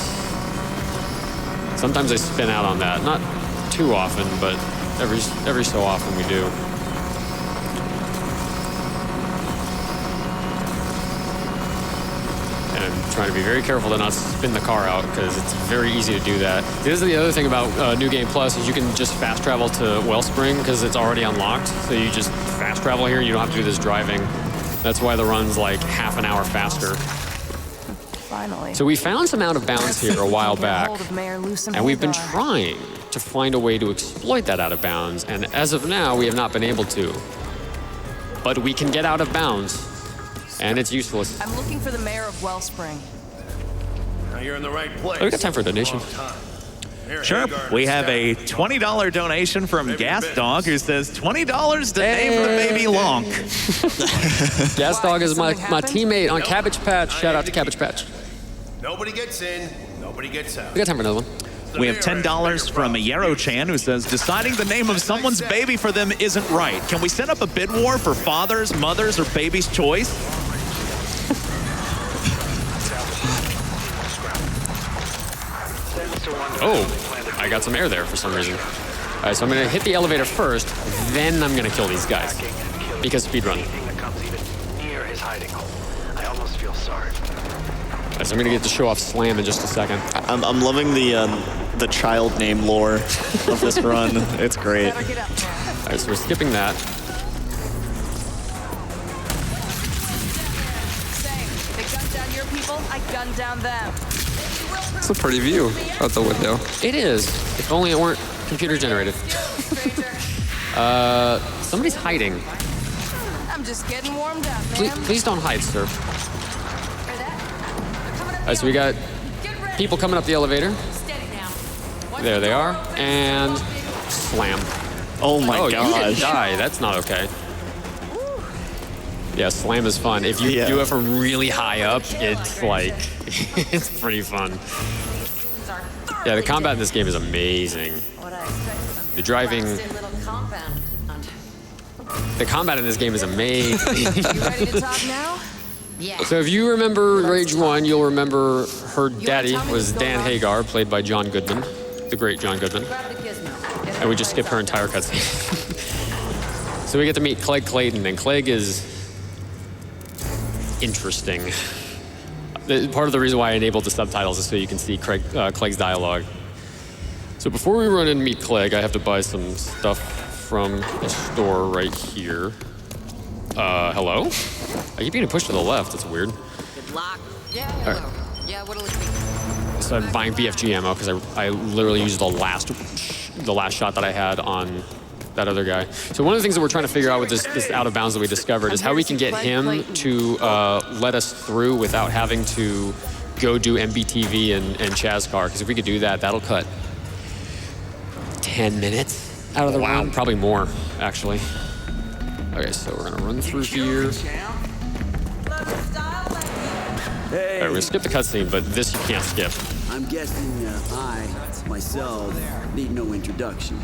Sometimes I spin out on that. Not too often, but every so often we do. And I'm trying to be very careful to not spin the car out because it's very easy to do that. This is the other thing about New Game Plus is you can just fast travel to Wellspring because it's already unlocked. So you just fast travel here. You don't have to do this driving. That's why the run's like half an hour faster. Finally. So we found some out of bounds here a while back, and we've been trying to find a way to exploit that out of bounds. And as of now, we have not been able to. But we can get out of bounds. And it's useless. I'm looking for the mayor of Wellspring. Now you're in the right place. Oh, we got time for a donation. Sure. We have a $20 donation from Gas Dog who says $20 to name the baby Lonk. Gas Dog is my teammate on Cabbage Patch. Shout out to Cabbage Patch. Nobody gets in, nobody gets out. We got time for another one. We have $10 from Yarrow-chan, who says, deciding the name of someone's baby for them isn't right. Can we set up a bid war for fathers, mothers, or baby's choice? Oh, I got some air there for some reason. All right, so I'm gonna hit the elevator first, then I'm gonna kill these guys. Because speedrun. All right, so I'm gonna get to show off Slam in just a second. I'm loving the child name lore of this run. It's great. All right, so we're skipping that. Same. They gunned down your people, I gunned down them. It's a pretty view out the window. It is, if only it weren't computer generated. Somebody's hiding. I'm just getting warmed up, man. Please don't hide, sir. All right, so we got people coming up the elevator. There they are, and Slam. Oh my You didn't gosh. die. That's not okay. Yeah, Slam is fun. If you do it from really high up, it's like, it's pretty fun. Yeah, the combat in this game is amazing. The driving, the combat in this game is amazing. You ready to talk now? So if you remember Rage 1, you'll remember her daddy was Dan Hagar, played by John Goodman, the great John Goodman. And we just skipped her entire cutscene. So we get to meet Clegg Clayton, and Clegg is interesting. Part of the reason why I enabled the subtitles is so you can see Clegg's dialogue. So before we run in and meet Clegg, I have to buy some stuff from a store right here. Hello? I keep getting pushed to the left. That's weird. Good luck. Yeah, hello. Right. Yeah, what'll it be? So I'm buying BFG ammo because I literally used the last shot that I had on that other guy. So one of the things that we're trying to figure out with this out of bounds that we discovered is how we can get him to let us through without having to go do MBTV and Chazcar. Because if we could do that, that'll cut 10 minutes out of the run. Probably more, actually. Okay, so we're gonna run through here. All right, we're gonna skip the cutscene, but this you can't skip. I'm guessing I, myself, need no introduction.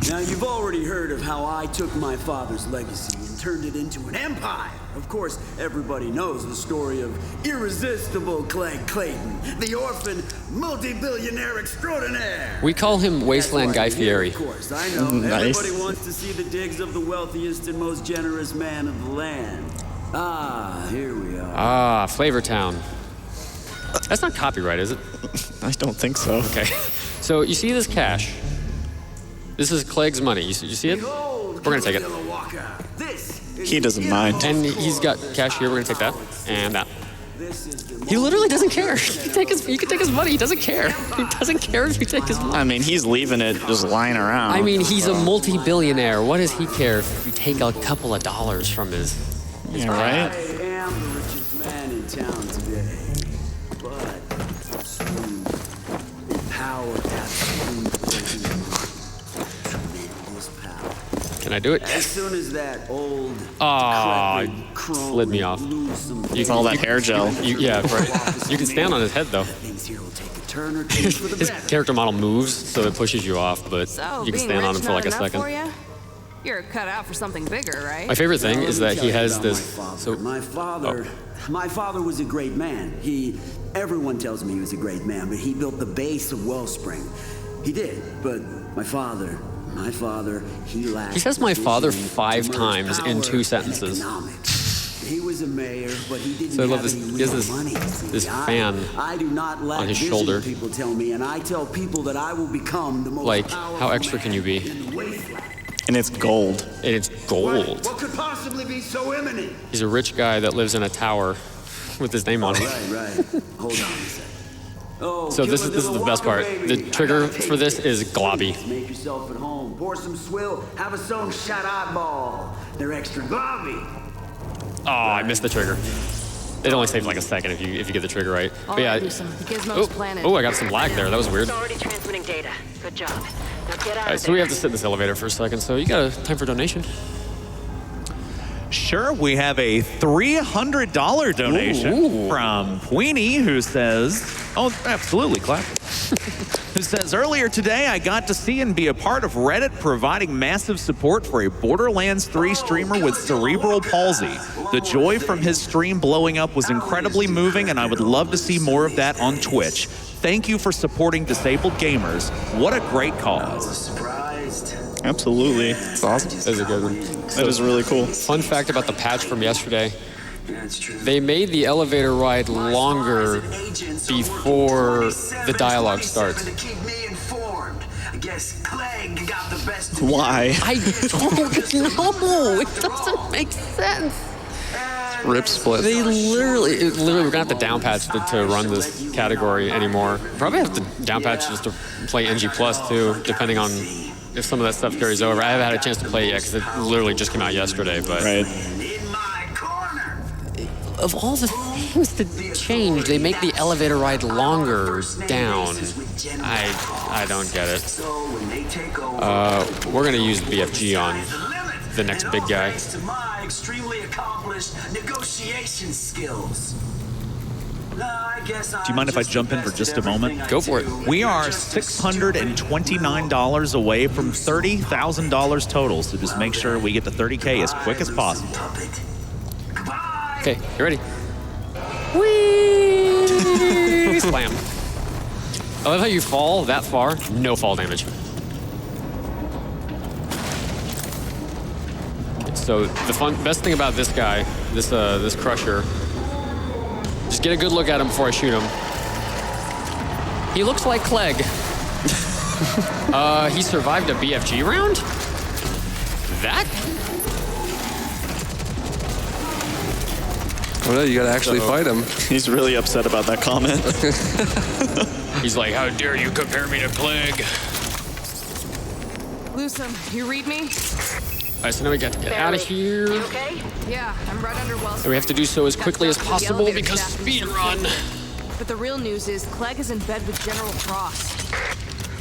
Now, you've already heard of how I took my father's legacy and turned it into an empire. Of course, everybody knows the story of irresistible Clegg Clayton, the orphan multi-billionaire extraordinaire. We call him Wasteland Guy Fieri. Of course, I know. Nice. Everybody wants to see the digs of the wealthiest and most generous man of the land. Ah, here we are. Ah, Flavor Town. That's not copyright, is it? I don't think so. Okay. So you see this cash? This is Clegg's money. You see it? We're gonna take it. He doesn't mind. And he's got cash here. We're gonna take that and that. He literally doesn't care. You can take his money. He doesn't care. He doesn't care if you take his money. I mean, he's leaving it just lying around. I mean, he's a multi-billionaire. What does he care if you take a couple of dollars from his yeah, right? I am the richest man in town today, but soon the power absolute tremendous power. Can I do it? As soon as that old Aw, crone slid me off. lose some You all that hair gel. Yeah, right. You can stand on his head though. things here will take a turn or two for the His better. character model moves, so it pushes you off, but So, you can being stand on rich him for like a not enough second. for ya? You're cut out for something bigger, right? My favorite thing is that he has About this. My father. So My father was a great man. Everyone tells me he was a great man, but he built the base of Wellspring. He did, but my father, he lacked. He says my father vision, 5 merged times in power 2 and sentences. economics. He was a mayor, but he didn't So I love have this- any he has real this- money. this fan I do not lack on his vision, shoulder. People tell me, and I tell people that I will become the most Like, powerful how extra can you be? man in the wasteland. And it's gold. And it's gold. What could possibly be so imminent? He's a rich guy that lives in a tower with his name on it. Right. Hold on a second. Oh, So this is the best part. The trigger for this is globby. Make yourself at home. Pour some swill. Have a sewn shot eyeball. They're extra globby. Oh, I missed the trigger. It only saves like a second if you get the trigger right. But yeah. The Gizmo's planet. Oh, I got some lag there. That was weird. It's already transmitting data. Good job. Now get out All right, of so there. we have to sit in this elevator for a second. So you got a time for donation? Sure, we have a $300 donation Ooh. from Queenie, who says, oh, absolutely, clap. who says, earlier today, I got to see and be a part of Reddit providing massive support for a Borderlands 3 streamer with cerebral palsy. The joy from his stream blowing up was incredibly moving, and I would love to see more of that on Twitch. Thank you for supporting disabled gamers. What a great cause. Absolutely. It's awesome. That is a good one. That is really cool. Fun fact about the patch from yesterday. They made the elevator ride longer before the dialogue starts. Why? I don't know. It doesn't make sense. Rip split. They literally we're gonna have to downpatch to run this category anymore. Probably have to downpatch just to play NG Plus too, depending on if some of that stuff carries over. I haven't had a chance to play it yet because it literally just came out yesterday. But Right. of all the things to change, they make the elevator ride longer down. I don't get it. We're gonna use BFG on the next big guy. Do you mind if I jump in for just a moment? Go for it. We are $629 away from $30,000 total, so just make sure we get to 30K as quick as possible. Okay, you ready? Whee! Slam. I love how you fall that far, no fall damage. So the best thing about this guy, this crusher, just get a good look at him before I shoot him. He looks like Clegg. He survived a BFG round? That? Well, no, you gotta actually fight him. He's really upset about that comment. He's like, how dare you compare me to Clegg? Lusum, you read me? All right, so now we got to get out of here. You okay? Yeah, I'm right under Wells. And we have to do so as quickly as possible because speed run. But the real news is Clegg is in bed with General Frost.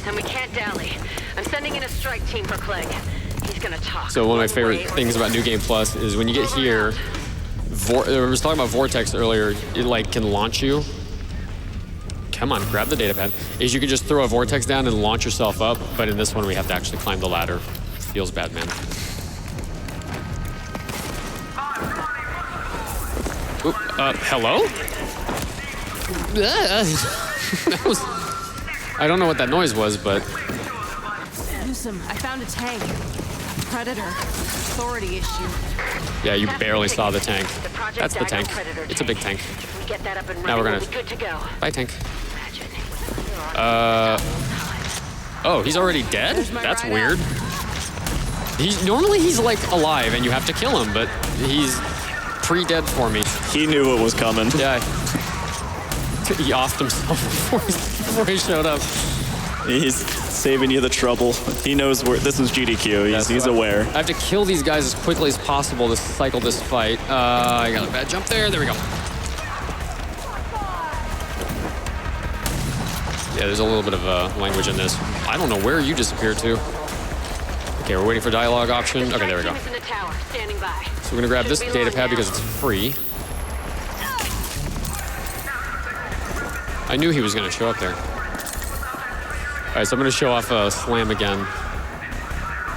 And we can't dally. I'm sending in a strike team for Clegg. He's gonna talk. So one of my way favorite or things about New Game Plus is when you get here, I was talking about Vortex earlier, it like can launch you. Come on, grab the data pad. Is you can just throw a Vortex down and launch yourself up, but in this one we have to actually climb the ladder. Feels bad, man. Oop, hello? That was... I don't know what that noise was, but... Lusum, I found a tank. A Predator. Authority issue. Yeah, you barely saw the tank. That's the tank. It's a big tank. we get that up and Now we're running, gonna... we'll be good to go. Bye, tank. Imagine. Oh, he's already dead? There's my That's ride weird. Normally he's like alive and you have to kill him, but he's pre-dead for me. He knew what was coming. Yeah. He offed himself before he showed up. He's saving you the trouble. He knows where this is GDQ. He's aware. I have to kill these guys as quickly as possible to cycle this fight. I got a bad jump there. There we go. Yeah, there's a little bit of language in this. I don't know where you disappeared to. Okay, we're waiting for dialogue option. Okay, there we go. Strike team is in the tower, standing by. So we're gonna grab this data pad because it's free. I knew he was gonna show up there. All right, so I'm gonna show off Slam again.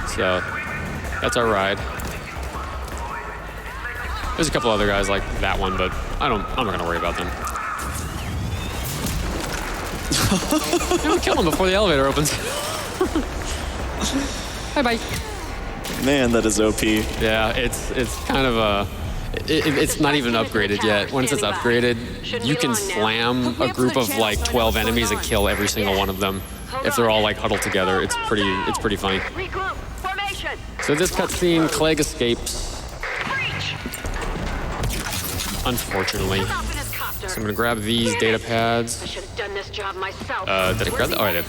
So that's our ride. There's a couple other guys like that one, but I'm not gonna worry about them. We'll kill them before the elevator opens. Bye-bye. Man, that is OP. Yeah, it's kind of a... It's not even upgraded yet. Once it's upgraded, you can slam a group of like 12 enemies and kill every single one of them if they're all like huddled together. It's pretty funny. Regroup. Formation. So this cutscene, Clegg escapes, unfortunately. Hop in his copter. So I'm gonna grab these data pads. I should have done this job myself. Did I grab that? Oh, I did.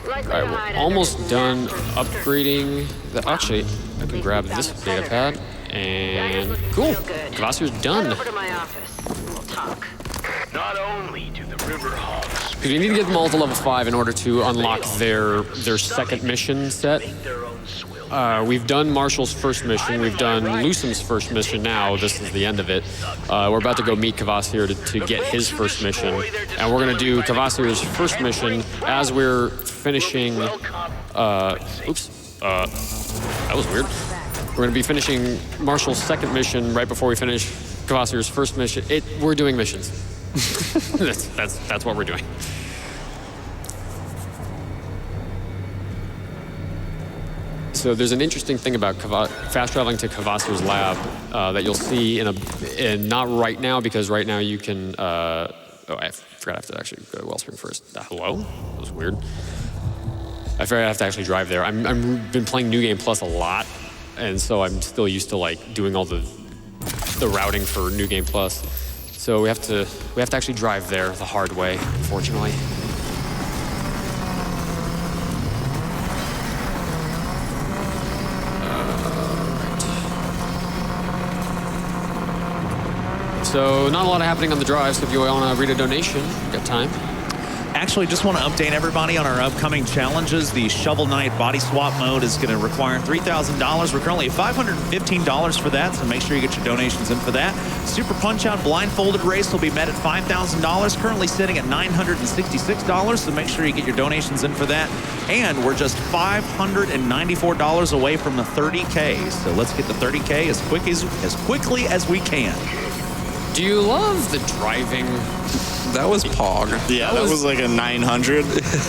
Likely All to right, hide we're almost under done massive upgrading. Actually, I can grab this data pad and cool. Kvasir's done. Head over to my office. We'll talk. Not only do the river hogs Because we need to get them all to level 5 in order to unlock their second mission set. make their own swill we've done Marshall's first mission. We've done Lusum's first mission now. This is the end of it. We're about to go meet Kvasir to get his first mission. And we're going to do Kvasir's first mission as we're finishing... that was weird. We're going to be finishing Marshall's second mission right before we finish Kvasir's first mission. We're doing missions. That's what we're doing. So there's an interesting thing about fast traveling to Kvasir's lab that you'll see in not right now, because right now you can. I forgot I have to actually go to Wellspring first. Hello? That was weird. I forgot I have to actually drive there. I've been playing New Game Plus a lot, and so I'm still used to like doing all the routing for New Game Plus. So we have to actually drive there the hard way, unfortunately. So not a lot happening on the drive, so if you want to read a donation, you've got time. Actually, just want to update everybody on our upcoming challenges. The Shovel Knight body swap mode is going to require $3,000. We're currently at $515 for that, so make sure you get your donations in for that. Super Punch-Out blindfolded race will be met at $5,000, currently sitting at $966, so make sure you get your donations in for that. And we're just $594 away from the 30K, so let's get the 30K as quickly as we can. Do you love the driving? That was Pog. Yeah, that was like a 900.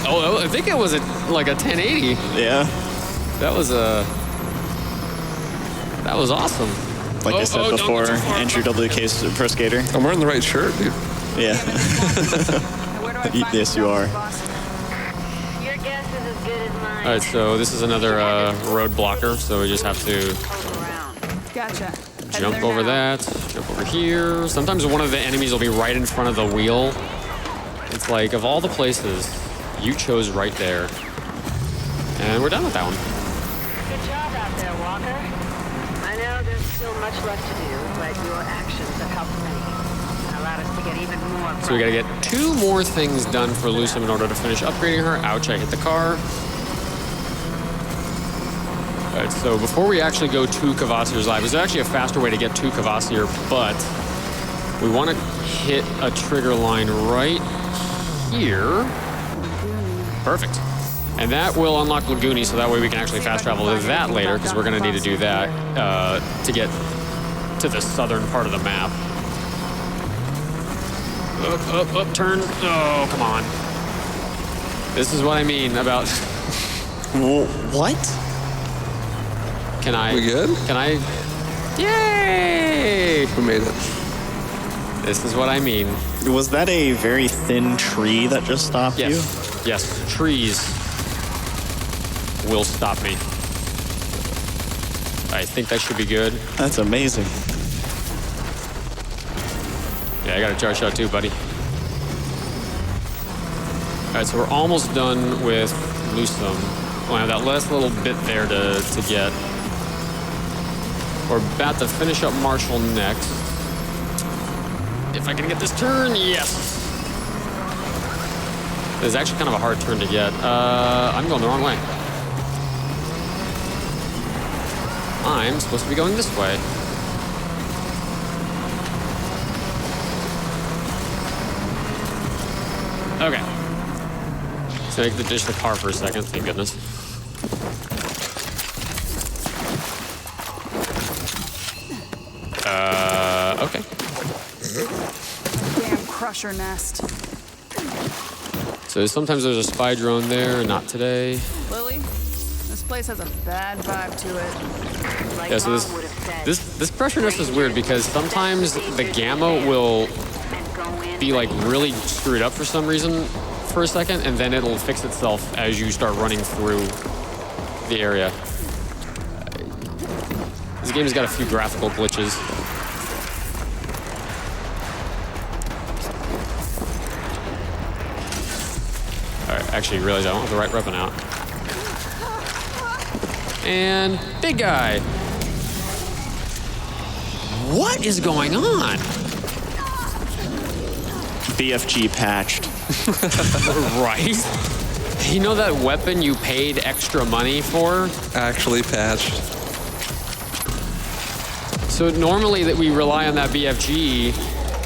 Oh, I think it was like a 1080. Yeah. That was awesome. Like I said before, entry WK Pro Skater. I'm wearing the right shirt, dude. Yeah. Yes, you are. Your guess is as good as mine. All right, so this is another road blocker, so we just have to Gotcha. jump over that, jump over here. Sometimes one of the enemies will be right in front of the wheel. It's like, of all the places, you chose right there. And we're done with that one. Good job out there, Walker. I know there's still much left to do, but your actions have helped me. Allowed us to get even more. So we gotta get 2 more things done for Lusum in order to finish upgrading her. Ouch, I hit the car. All right, so before we actually go to Kvasir's lab, there's actually a faster way to get to Kvasir, but we want to hit a trigger line right here. Perfect. And that will unlock Laguni, so that way we can actually fast travel to that later, because we're going to need to do that to get to the southern part of the map. Up, turn. Oh, come on. This is what I mean about... What? Can I? We good? Can I? Yay! We made it. This is what I mean. Was that a very thin tree that just stopped you? Yes, trees will stop me. I think that should be good. That's amazing. Yeah, I got a charge shot too, buddy. All right, so we're almost done with Lusum. We'll have that last little bit there to get. We're about to finish up Marshall next. If I can get this turn, yes. It's actually kind of a hard turn to get. I'm going the wrong way. I'm supposed to be going this way. Okay. So I can ditch the car for a second, thank goodness. Okay. Damn crusher nest. So sometimes there's a spy drone there, not today. Lily, this place has a bad vibe to it. Like Yeah, so Mom would have said. this pressure nest is weird because sometimes the gamma will And go in be like really screwed up for some reason for a second, and then it'll fix itself as you start running through the area. This game has got a few graphical glitches. All right, actually realized I don't have the right weapon out. And big guy. What is going on? BFG patched. Right? You know that weapon you paid extra money for? Actually patched. So normally that we rely on that BFG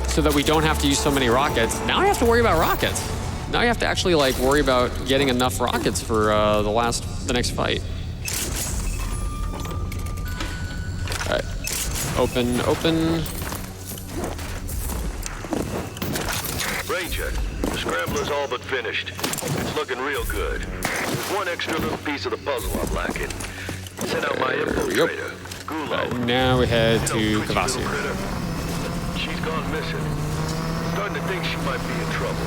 so that we don't have to use so many rockets. Now I have to worry about rockets. Now I have to actually like worry about getting enough rockets for the next fight. All right, open. Ranger, the scrambler's all but finished. It's looking real good. There's one extra little piece of the puzzle I'm lacking. Send out my infiltrator. Now we head to Kvasir. She's gone missing. Starting to think she might be in trouble.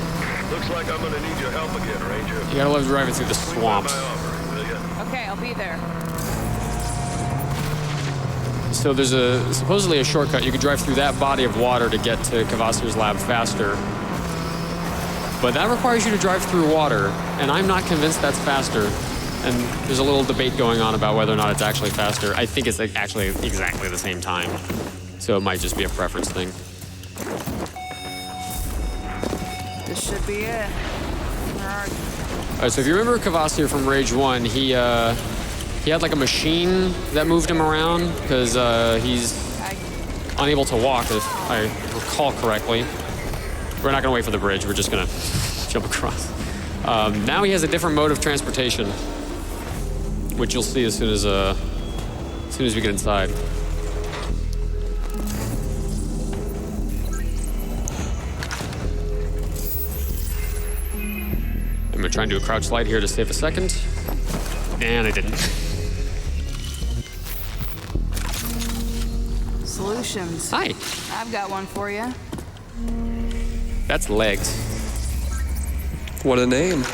Looks like I'm gonna need your help again, Ranger. You gotta love driving through the swamps. Okay, I'll be there. So there's supposedly a shortcut. You could drive through that body of water to get to Kvasir's lab faster. But that requires you to drive through water, and I'm not convinced that's faster. And there's a little debate going on about whether or not it's actually faster. I think it's actually exactly the same time. So it might just be a preference thing. This should be it. Where are you? All right, so if you remember Kvasir from Rage 1, he had like a machine that moved him around because he's unable to walk, if I recall correctly. We're not gonna wait for the bridge, we're just gonna jump across. Now he has a different mode of transportation, which you'll see as soon as we get inside. I'm gonna try and do a crouch slide here to save a second. And I didn't. Solutions. Hi. I've got one for you. That's Legs. What a name.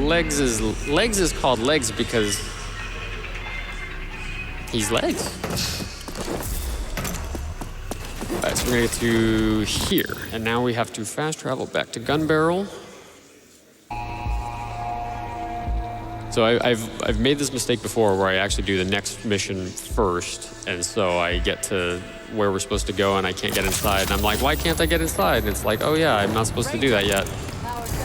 Legs is called Legs because he's Legs. All right, so we're gonna get to here, and now we have to fast travel back to Gun Barrel. So I've made this mistake before where I actually do the next mission first, and so I get to where we're supposed to go and I can't get inside, and I'm like, why can't I get inside? And it's like, oh yeah, I'm not supposed to do that yet.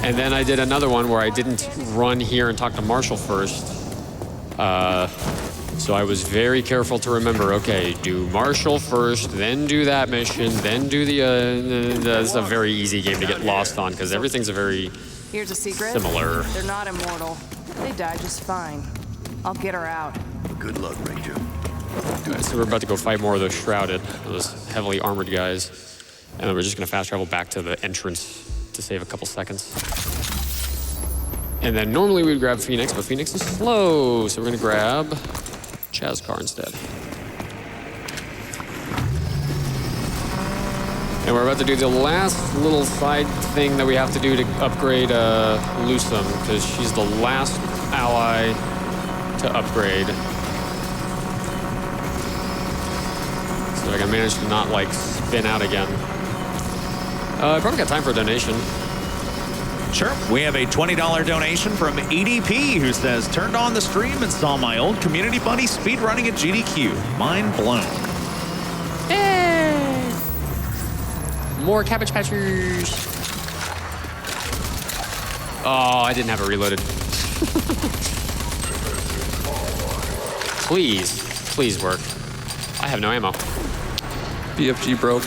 And then I did another one where I didn't run here and talk to Marshall first. So I was very careful to remember, okay, do Marshall first, then do that mission, then do it's a very easy game to get lost on because everything's a very Here's a secret. similar. They're not immortal. They die just fine. I'll get her out. Good luck, Ranger. All right, so we're about to go fight more of those Shrouded, those heavily armored guys. And then we're just gonna fast travel back to the entrance to save a couple seconds. And then normally we would grab Phoenix, but Phoenix is slow. So we're gonna grab Chazcar instead. And we're about to do the last little side thing that we have to do to upgrade Lusum, because she's the last ally to upgrade. So I can manage to not like spin out again. I probably got time for a donation. Sure. We have a $20 donation from EDP who says, turned on the stream and saw my old community buddy speedrunning at GDQ. Mind blown. Hey! More Cabbage Patchers. Oh, I didn't have it reloaded. Please work. I have no ammo. BFG broke.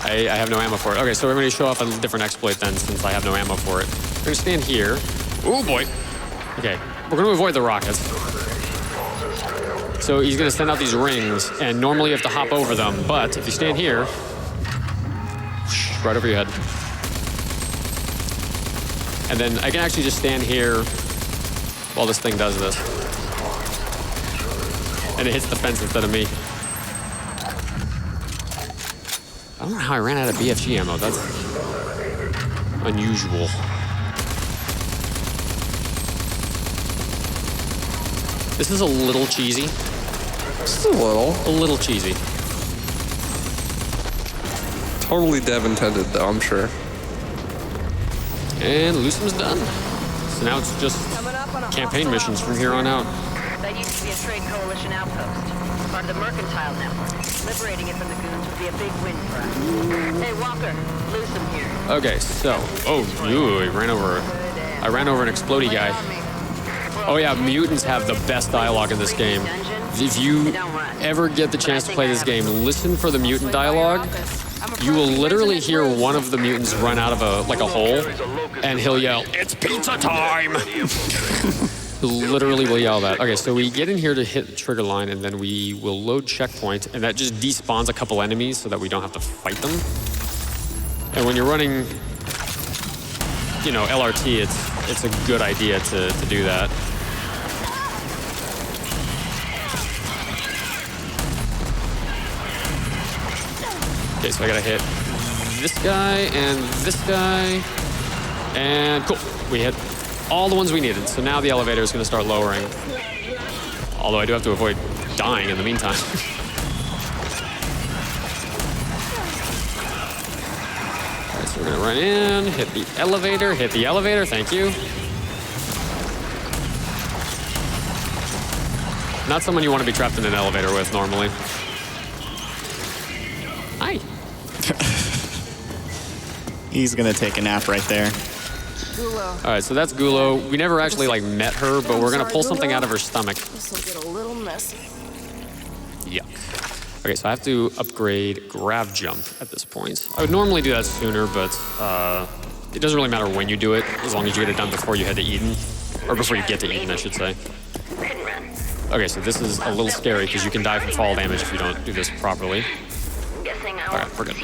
I have no ammo for it. Okay, so we're going to show off a different exploit then, since I have no ammo for it. We're going to stand here. Oh boy. Okay, we're going to avoid the rockets. So he's going to send out these rings, and normally you have to hop over them, but if you stand here, right over your head. And then I can actually just stand here while this thing does this. And it hits the fence instead of me. I don't know how I ran out of BFG ammo. That's unusual. This is a little cheesy. Just a little. A little cheesy. Totally dev intended, though, I'm sure. And Lusum's done. So now it's just campaign missions from here on out. That used to be a trade coalition outpost, part of the mercantile network. Liberating it from the goons would be a big win for us. Hey, Walker, Lusum here. Okay, so, he ran over I ran over an explodey guy. Oh yeah, mutants have the best dialogue in this game. If you ever get the chance to play this game, listen for the mutant dialogue. You will literally hear one of the mutants run out of a hole, and he'll yell, "It's pizza time!" He'll literally will yell that. Okay, so we get in here to hit the trigger line, and then we will load checkpoint, and that just despawns a couple enemies so that we don't have to fight them. And when you're running, you know, LRT, it's a good idea to do that. Okay, so I gotta hit this guy and this guy, and cool. We hit all the ones we needed. So now the elevator is gonna start lowering. Although I do have to avoid dying in the meantime. All right, so we're gonna run in, hit the elevator, thank you. Not someone you want to be trapped in an elevator with normally. Hi. He's gonna take a nap right there. Gulo. All right, so that's Gulo. We never actually met her, but we're gonna pull something out of her stomach. This will get a little messy. Yuck. Okay, so I have to upgrade grav jump at this point. I would normally do that sooner, but it doesn't really matter when you do it, as long as you get it done before you head to Eden. Or before you get to Eden, I should say. Okay, so this is a little scary because you can die from fall damage if you don't do this properly. All right, we're good.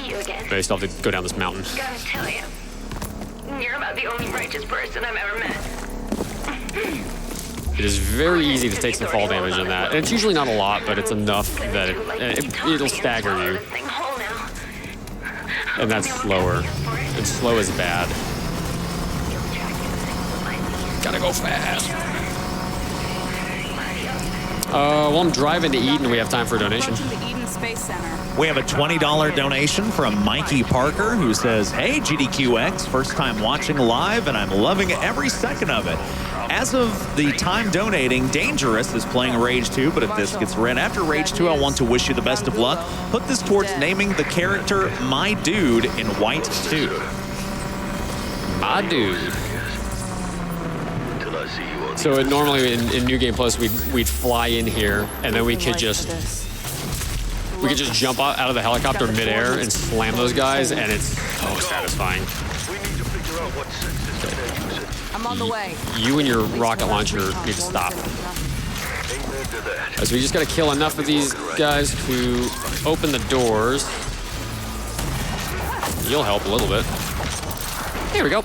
But I still have to go down this mountain. Gotta tell you, you're about the only righteous person I've ever met. It is very easy to take some fall damage in that. And it's usually not a lot, but it's enough that it'll stagger you. And that's slower. And slow is bad. Gotta go fast. Well, I'm driving to Eden. We have time for a donation. Approaching the Eden Space Center. We have a $20 donation from Mikey Parker, who says, "Hey, GDQx, first time watching live, and I'm loving every second of it. As of the time donating, danejerus is playing Rage 2, but if this gets read after Rage 2, I want to wish you the best of luck. Put this towards naming the character My Dude in White 2. My dude. Till I see you on the So normally in New Game Plus, we'd fly in here, and then we could just jump out of the helicopter midair and slam those guys, and it's so satisfying. We need to figure out what sense this they're using. I'm on the way. You and your rocket launcher need to stop. Amen to that. So we just gotta kill enough of these guys to open the doors. You'll help a little bit. Here we go.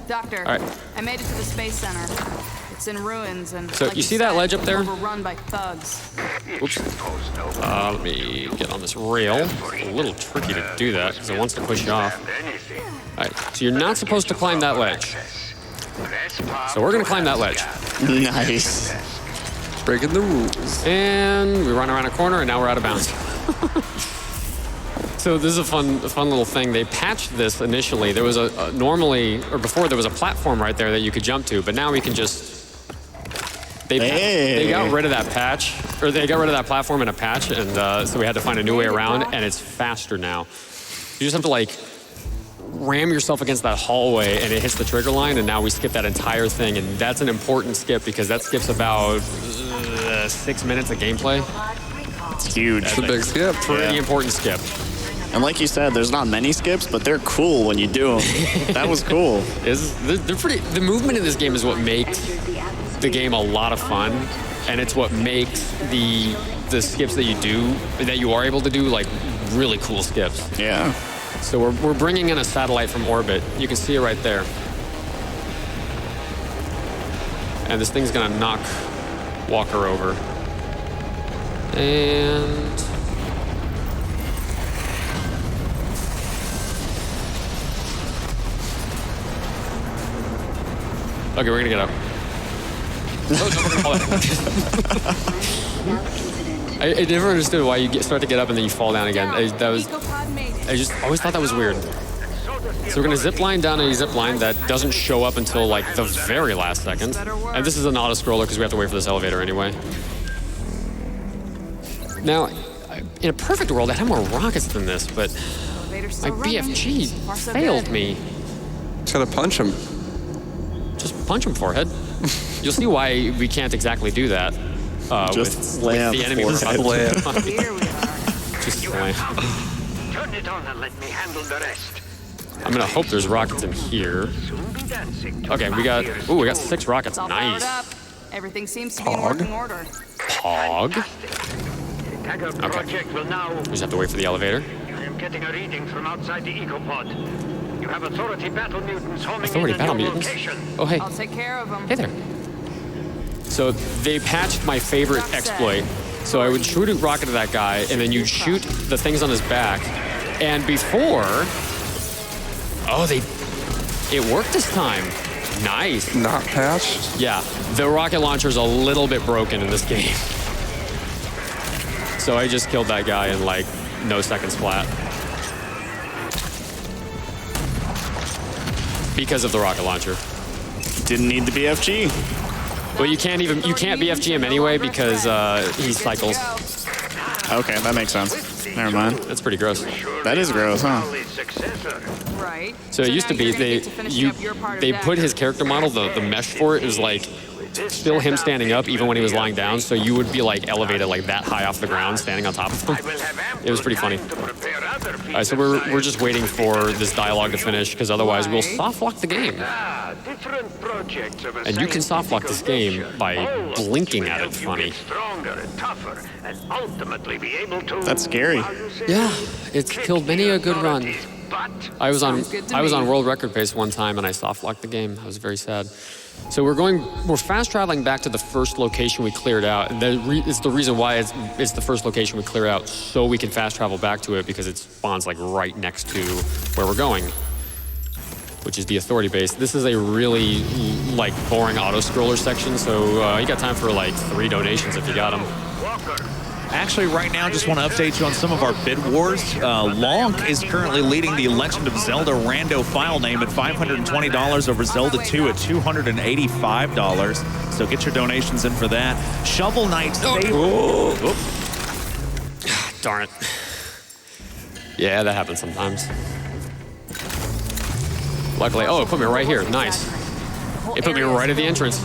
Doctor, All right. I made it to the Space Center. It's in ruins and So like you see that said, ledge up there? Overrun by thugs. Oops. Let me get on this rail. It's a little tricky to do that because it wants to push you off. All right, so you're not supposed to climb that ledge. So we're gonna climb that ledge. Nice. Breaking the rules. And we run around a corner and now we're out of bounds. So this is a fun little thing. They patched this initially. There was before there was a platform right there that you could jump to, but now we can just, they got rid of that patch, or they got rid of that platform in a patch, and so we had to find a new way around, and it's faster now. You just have to ram yourself against that hallway and it hits the trigger line, and now we skip that entire thing, and that's an important skip because that skips about 6 minutes of gameplay. It's huge. It's a big skip. Pretty important skip. And like you said, there's not many skips, but they're cool when you do them. That was cool. They're pretty. The movement in this game is what makes the game a lot of fun, and it's what makes the skips that you are able to do really cool skips. Yeah. So we're bringing in a satellite from orbit. You can see it right there. And this thing's gonna knock Walker over. And okay, we're gonna get up. Oh, no, we're gonna fall down. I never understood why you start to get up and then you fall down again. I just always thought that was weird. So we're gonna zip line down a zip line that doesn't show up until the very last second. And this is an auto-scroller because we have to wait for this elevator anyway. Now, in a perfect world, I'd have more rockets than this, but my BFG failed me. Just gotta punch him. Just punch him, forehead. You'll see why we can't exactly do that. Just with slam the enemy. forehead. Here we are. Just slam. Turn it on and let me handle the rest. I'm gonna hope there's rockets in here. Soon be dancing to Okay, we got 6 rockets. It's all powered Nice. up. Everything seems to be in working order. Pog. The Dagger project will now... We just have to wait for the elevator. I am getting a reading from outside the ecopod. You have Authority battle mutants homing Authority in battle on your mutants? location. Oh, hey. I'll take care of them. Hey there. So they patched my favorite exploit. So I would shoot a rocket at that guy, and then you'd shoot the things on his back. And before... Oh, it worked this time. Nice. Not patched? Yeah, the rocket launcher's a little bit broken in this game. So I just killed that guy in like no seconds flat. Because of the rocket launcher. Didn't need the BFG. Well, you can't BFG him anyway because he cycles. Okay, that makes sense. Never mind. That's pretty gross. That is gross, huh? Right. So it used to now be you're gonna get to finish up your part of they that. put his character model, the mesh for it is like still him standing up even when he was lying down, so you would be like elevated like that high off the ground standing on top of him. It was pretty funny. All right, so we're just waiting for this dialogue to finish because otherwise we'll soft lock the game. And you can soft lock this game by blinking at it funny. That's scary. Yeah, it's killed many a good run. I was on world record pace one time and I soft locked the game. I was very sad. So we're fast traveling back to the first location we cleared out. And it's the reason why it's the first location we cleared out, so we can fast travel back to it because it spawns like right next to where we're going, which is the Authority base. This is a really like boring auto scroller section, so you got time for like 3 donations if you got them. Actually, right now, just want to update you on some of our bid wars. Lonk is currently leading the Legend of Zelda rando file name at $520 over Zelda 2 at $285. So get your donations in for that. Shovel Knight. Darn it. Yeah, that happens sometimes. Luckily, it put me right here. Nice. It put me right at the entrance.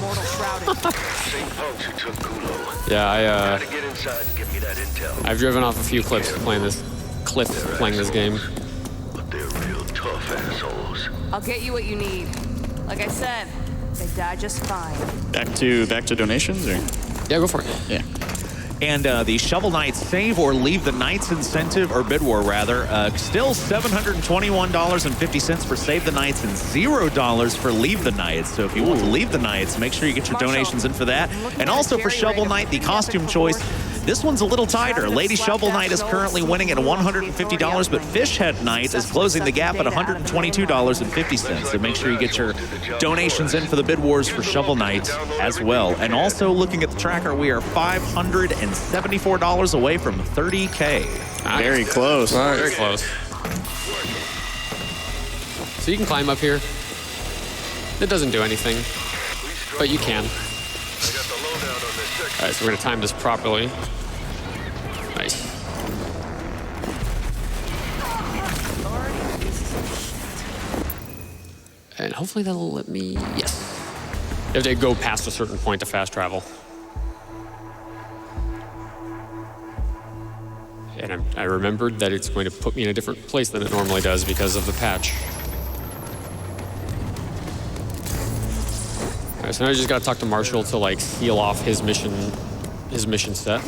Yeah, I've driven off a few cliffs playing this game. But they're real tough assholes. I'll get you what you need. Like I said, they die just fine. Back to donations, or? Yeah, go for it. Yeah. And the Shovel Knight Save or Leave the Knights incentive, or bid war rather, still $721.50 for Save the Knights and $0 for Leave the Knights. So if you want to leave the Knights, make sure you get your donations in for that. And also for Shovel Knight, the costume choice, this one's a little tighter. Lady Shovel Knight is currently winning at $150, but Fishhead Knight is closing the gap at $122.50. So make sure you get your donations in for the bid wars for Shovel Knight as well. And also looking at the tracker, we are $574 away from 30K. Very close. Nice. Very close. So you can climb up here. It doesn't do anything, but you can. All right, so we're gonna time this properly. Nice. And hopefully that'll let me, yes. You have to go past a certain point to fast travel. And I remembered that it's going to put me in a different place than it normally does because of the patch. All right, so now I just gotta talk to Marshall to like seal off his mission set.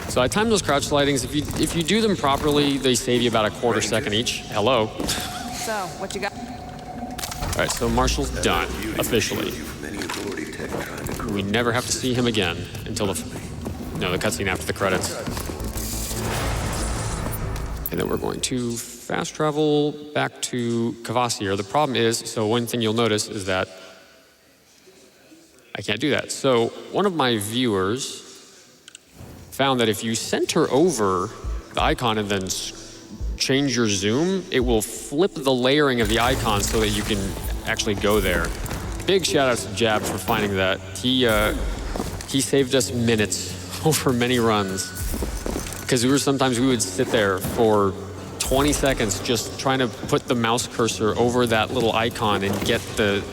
So I timed those crouch slidings. If you do them properly, they save you about a quarter second each. Hello. So, what you got? All right, so Marshall's done officially. We never have to see him again until the cutscene after the credits. And then we're going to fast travel back to Kvasir. The problem is, so one thing you'll notice is that I can't do that. So one of my viewers found that if you center over the icon and then change your zoom, it will flip the layering of the icon so that you can actually go there. Big shout out to Jab for finding that. He saved us minutes over many runs. Because sometimes we would sit there for 20 seconds just trying to put the mouse cursor over that little icon and get the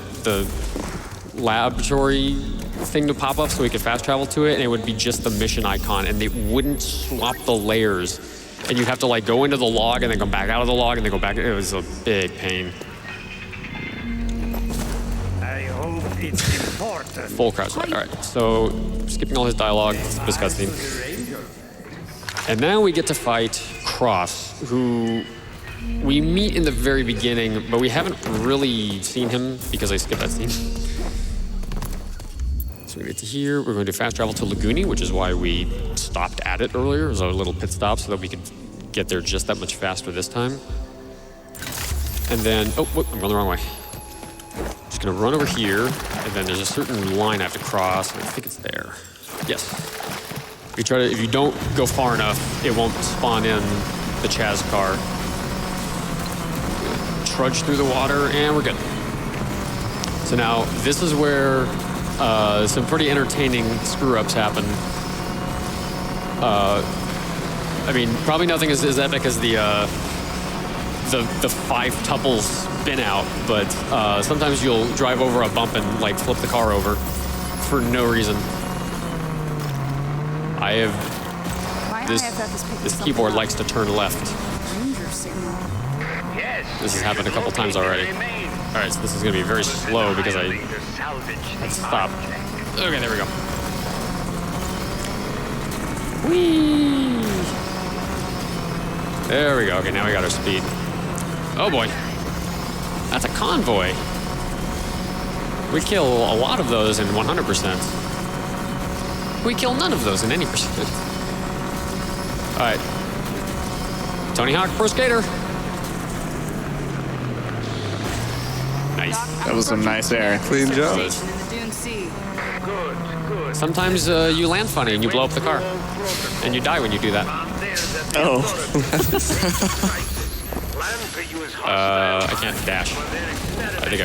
laboratory thing to pop up so we could fast travel to it, and it would be just the mission icon, and it wouldn't swap the layers. And you'd have to like go into the log and then go back out of the log and then go back. It was a big pain. I hope it's important. Full crowd strike. All right, so skipping all his dialogue, this cutscene. And now we get to fight Cross, who we meet in the very beginning, but we haven't really seen him because I skipped that scene. So we get to here, we're going to fast travel to Laguni, which is why we stopped at it earlier. It was a little pit stop so that we could get there just that much faster this time. And then, oh, whoop, I'm going the wrong way. Just gonna run over here, and then there's a certain line I have to cross. I think it's there. Yes. If you don't go far enough, it won't spawn in the Chaz car. Trudge through the water, and we're good. So now, this is where some pretty entertaining screw-ups happen. I mean, probably nothing as epic as the 5-tuple spin out, but sometimes you'll drive over a bump and like flip the car over for no reason. This keyboard likes to turn left. This has happened a couple times already. All right, so this is gonna be very slow because let's stop. Okay, there we go. Whee! There we go. Okay, now we got our speed. Oh boy. That's a convoy. We kill a lot of those in 100%. We kill none of those in any percent. All right. Tony Hawk Pro Skater. Nice. That was some nice air. Clean job. Sometimes you land funny and you blow up the car. And you die when you do that. Oh. I can't dash. I think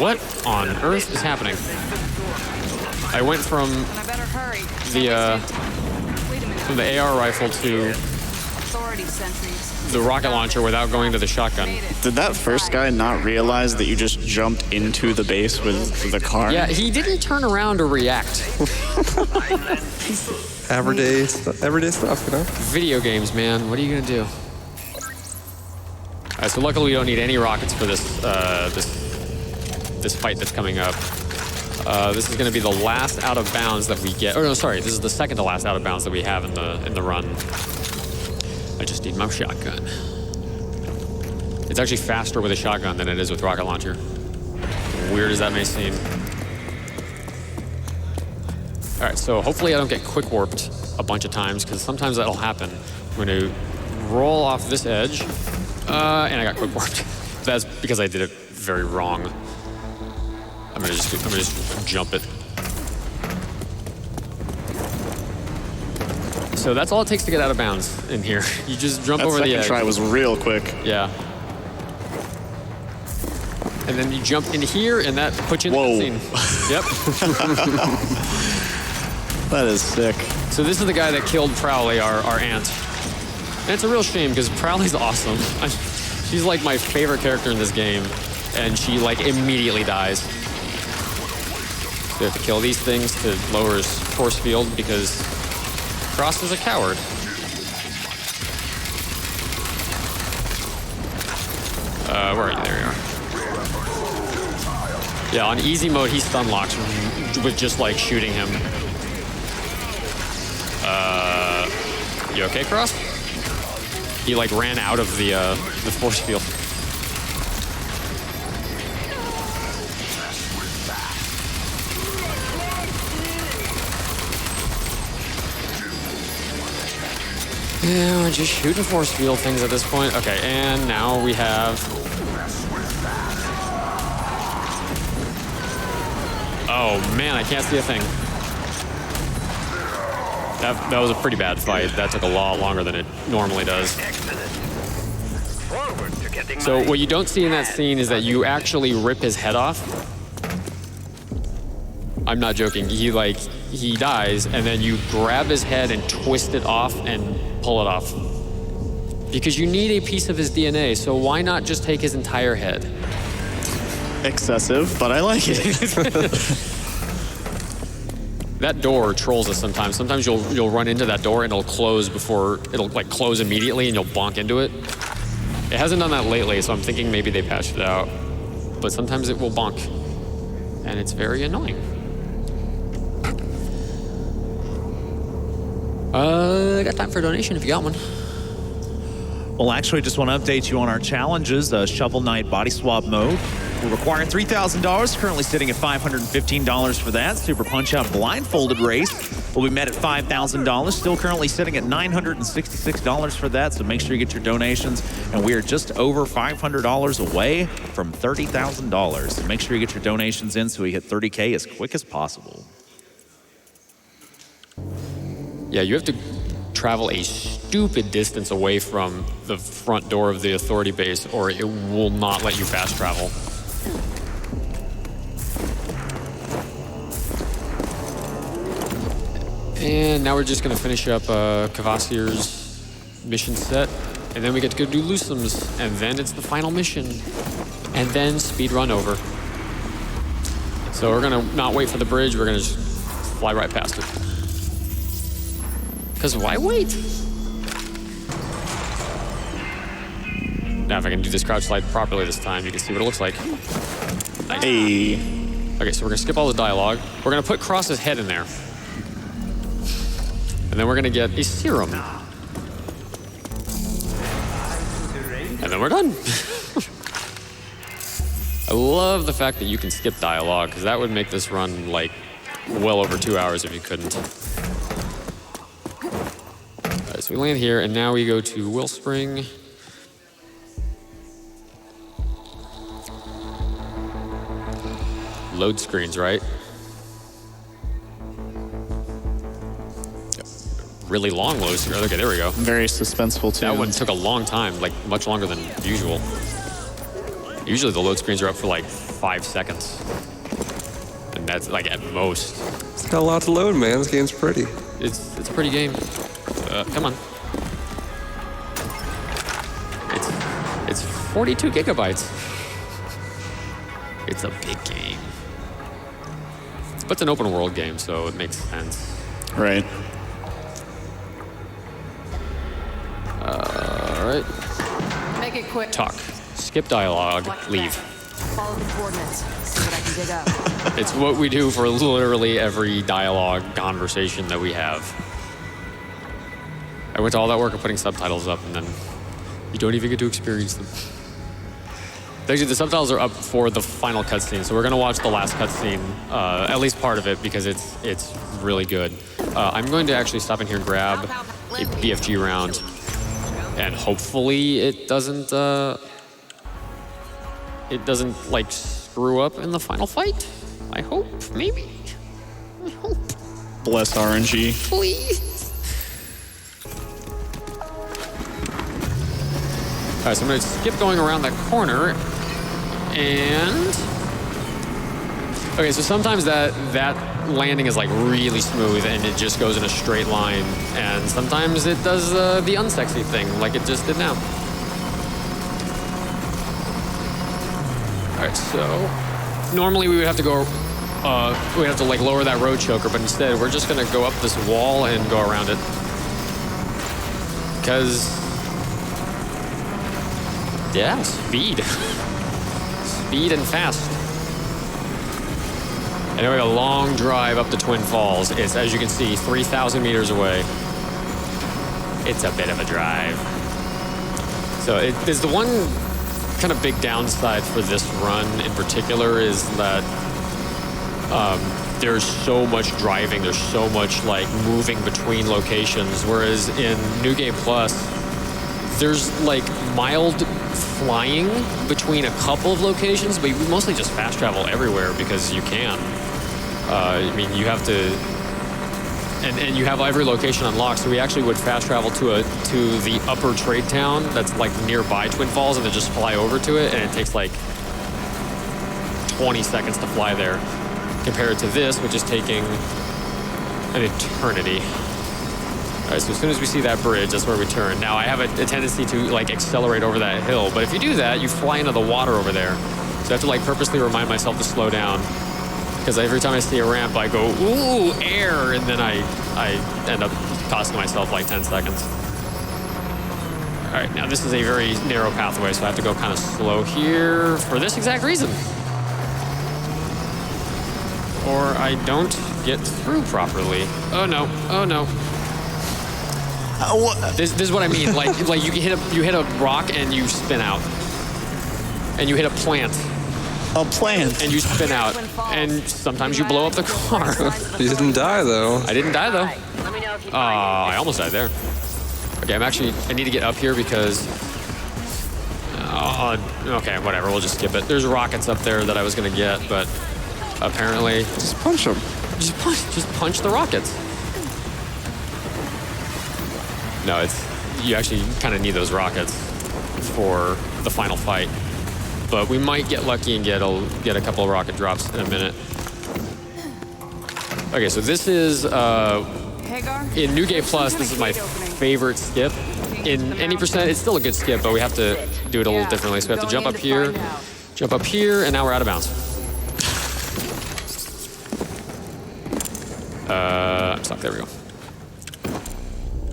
What on earth is happening? I went from the AR rifle to the rocket launcher without going to the shotgun. Did that first guy not realize that you just jumped into the base with the car? Yeah, he didn't turn around or react. Everyday stuff, you know? Video games, man. What are you gonna do? All right, so luckily we don't need any rockets for this this fight that's coming up. This is gonna be the last out of bounds that we get. Oh no, sorry, this is the second to last out of bounds that we have in the run. I just need my shotgun. It's actually faster with a shotgun than it is with rocket launcher. Weird as that may seem. All right, so hopefully I don't get quick warped a bunch of times, because sometimes that'll happen. I'm gonna roll off this edge, and I got quick warped. That's because I did it very wrong. I'm gonna just jump it. So that's all it takes to get out of bounds in here. You just jump over the edge. That second try was real quick. Yeah. And then you jump into here, and that puts you in the scene. Yep. That is sick. So this is the guy that killed Prowley, our aunt. And it's a real shame, because Prowley's awesome. She's like my favorite character in this game, and she like immediately dies. So we have to kill these things to lower his force field, because Cross is a coward. Where are you? There you are. Yeah, on easy mode, he stun locks with just like shooting him. You okay, Cross? He like ran out of the force field. Yeah, we're just shooting force field things at this point. Okay, and now we have... Oh man, I can't see a thing. That was a pretty bad fight. That took a lot longer than it normally does. So what you don't see in that scene is that you actually rip his head off. I'm not joking. He dies, and then you grab his head and twist it off and pull it off. Because you need a piece of his DNA, so why not just take his entire head? Excessive, but I like it. That door trolls us sometimes. Sometimes you'll run into that door and it'll close before, it'll like close immediately and you'll bonk into it. It hasn't done that lately, so I'm thinking maybe they patched it out. But sometimes it will bonk. And it's very annoying. I got time for a donation if you got one. Well, actually, just want to update you on our challenges. Shovel Knight Body Swap Mode will require $3,000, currently sitting at $515 for that. Super Punch-Out Blindfolded Race will be met at $5,000, still currently sitting at $966 for that, so make sure you get your donations. And we are just over $500 away from $30,000. So make sure you get your donations in so we hit 30K as quick as possible. Yeah, you have to travel a stupid distance away from the front door of the authority base or it will not let you fast travel. And now we're just gonna finish up Kvasir's mission set, and then we get to go do Lusum's, and then it's the final mission, and then speed run over. So we're gonna not wait for the bridge, we're gonna just fly right past it. Because why wait? Now if I can do this crouch slide properly this time, you can see what it looks like. Nice. Hey. Okay, so we're gonna skip all the dialogue. We're gonna put Cross's head in there. And then we're gonna get a serum. And then we're done. I love the fact that you can skip dialogue, because that would make this run like well over 2 hours if you couldn't. All right, so we land here, and now we go to Wellspring. Load screens, right? Really long load screen. Okay, there we go. Very suspenseful too. That one took a long time, like much longer than usual. Usually the load screens are up for like 5 seconds. And that's like at most. It's got a lot to load, man. This game's pretty. It's a pretty game. Come on. It's 42 gigabytes. It's a big game. But it's an open world game, so it makes sense. Right. All right. Make it quick. Talk. Skip dialogue. Leave. Follow the coordinates. See what I can dig up. It's what we do for literally every dialogue conversation that we have. I went to all that work of putting subtitles up, and then you don't even get to experience them. Actually, the subtitles are up for the final cutscene, so we're gonna watch the last cutscene, at least part of it, because it's really good. I'm going to actually stop in here and grab a BFG round, and hopefully it doesn't like screw up in the final fight. I hope, maybe. I hope. Bless RNG. Please. All right, so I'm gonna skip going around that corner, and okay, so sometimes that landing is like really smooth and it just goes in a straight line, and sometimes it does the unsexy thing like it just did now. All right, so normally we would have to go, we'd have to like lower that road choker, but instead we're just gonna go up this wall and go around it, because yeah, speed. Speed and fast. And we have a long drive up to Twin Falls. It's, as you can see, 3,000 meters away. It's a bit of a drive. So there's the one kind of big downside for this run in particular is that there's so much driving, there's so much like moving between locations, whereas in New Game Plus, there's like mild flying between a couple of locations, but you mostly just fast travel everywhere because you can. I mean, you have to, and you have every location unlocked. So we actually would fast travel to the upper trade town that's like nearby Twin Falls, and then just fly over to it, and it takes like 20 seconds to fly there, compared to this, which is taking an eternity. All right, so as soon as we see that bridge, that's where we turn. Now, I have a tendency to, like, accelerate over that hill, but if you do that, you fly into the water over there. So I have to, like, purposely remind myself to slow down, because every time I see a ramp, I go, ooh, air, and then I end up costing myself, like, 10 seconds. All right, now this is a very narrow pathway, so I have to go kind of slow here for this exact reason. Or I don't get through properly. Oh, no. Oh, no. This is what I mean. Like you hit a rock and you spin out, and you hit a plant. A plant. And you spin out, and sometimes you blow up the car. You didn't die though. I didn't die though. I almost died there. Okay, I need to get up here because. Okay, whatever. We'll just skip it. There's rockets up there that I was gonna get, but apparently Just punch them. Just punch the rockets. No, you actually kind of need those rockets for the final fight. But we might get lucky and get a couple of rocket drops in a minute. Okay, so this is in New Game Plus. This is my favorite skip. In any percent, it's still a good skip, but we have to do it a little differently. So we have to jump up here, and now we're out of bounds. I'm stuck. There we go.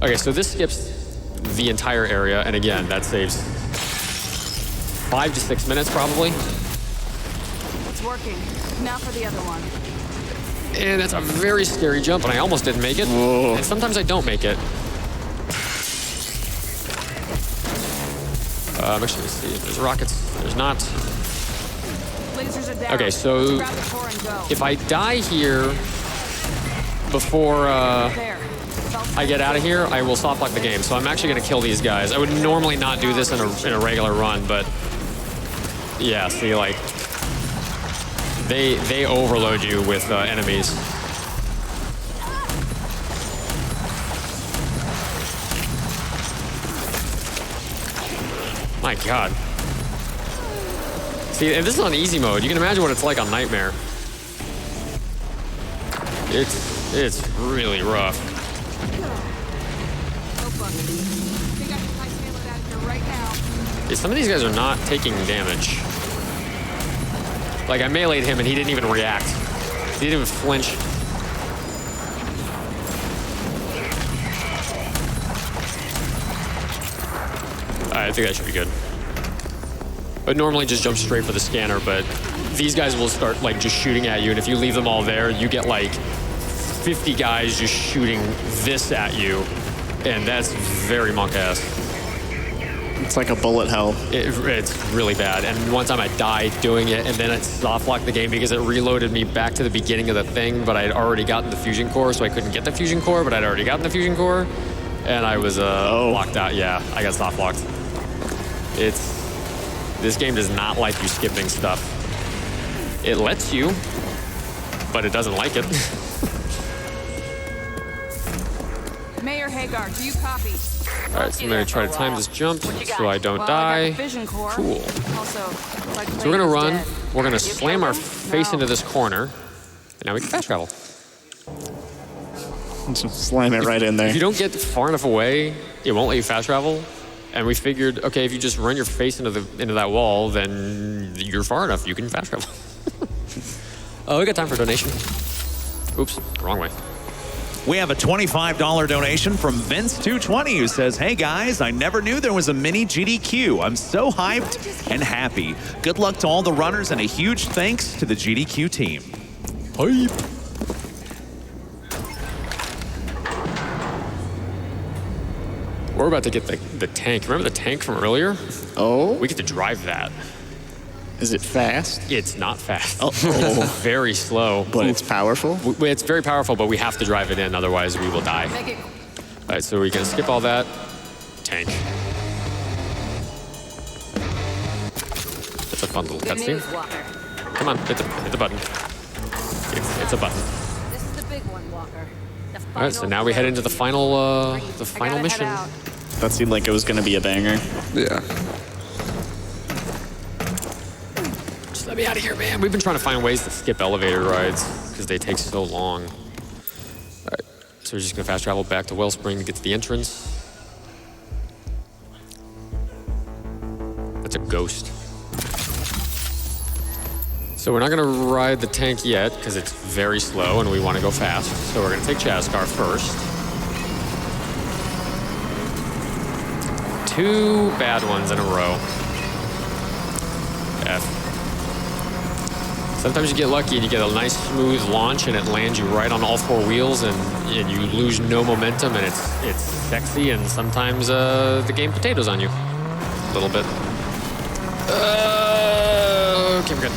Okay, so this skips the entire area, and again, that saves 5 to 6 minutes probably. It's working. Now for the other one. And that's a very scary jump, and I almost didn't make it. Whoa. And sometimes I don't make it. Actually, let's see if there's rockets. There's not. Lasers are down. Okay, so Grab the core and go. if I die here before There. I get out of here, I will soft lock the game. So I'm actually going to kill these guys. I would normally not do this in a regular run, but yeah, see, like they overload you with enemies. My God. See, and this is on easy mode. You can imagine what it's like on Nightmare. It's really rough. Yeah, some of these guys are not taking damage. Like, I meleeed him and he didn't even react. He didn't even flinch. I think that should be good. But normally just jump straight for the scanner, but these guys will start like just shooting at you, and if you leave them all there, you get like 50 guys just shooting this at you, and that's very monk-ass. It's like a bullet hell. It's really bad. And one time I died doing it, and then it soft-locked the game because it reloaded me back to the beginning of the thing, but I'd already gotten the fusion core, so I couldn't get the fusion core, but I'd already gotten the fusion core, and I was locked out. Yeah, I got soft-locked. This game does not like you skipping stuff. It lets you, but it doesn't like it. Mayor Hagar, do you copy? All right, so I'm gonna try to time this jump so I don't Well, die. I got the vision core. Cool. Also, like So we're gonna run. dead. We're gonna You slam killed our him? face No. into this corner, and now we can fast travel. Just slam it right in there. If you don't get far enough away, it won't let you fast travel. And we figured, okay, if you just run your face into that wall, then you're far enough. You can fast travel. Oh, we got time for a donation. Oops, wrong way. We have a $25 donation from Vince220 who says, "Hey guys, I never knew there was a mini GDQ. I'm so hyped and happy. Good luck to all the runners and a huge thanks to the GDQ team." Hype. We're about to get the tank. Remember the tank from earlier? Oh? We get to drive that. Is it fast? It's not fast. Oh. Very slow. But it's powerful? It's very powerful, but we have to drive it in, otherwise we will die. Make it. All right, so we can skip all that. Tank. That's a fun little Good cutscene. news, Walker. Come on, hit the button. It's a button. This is the big one, Walker. The All right, so now we head into the final mission. That seemed like it was going to be a banger. Yeah. Just let me out of here, man. We've been trying to find ways to skip elevator rides because they take so long. All right, So we're just gonna fast travel back to Wellspring to get to the entrance. That's a ghost. So we're not gonna ride the tank yet because it's very slow and we want to go fast. So we're gonna take Chaskar first. 2 bad ones in a row. F. Sometimes you get lucky and you get a nice smooth launch and it lands you right on all 4 wheels and you lose no momentum and it's sexy, and sometimes the game potatoes on you a little bit. Okay, we're good.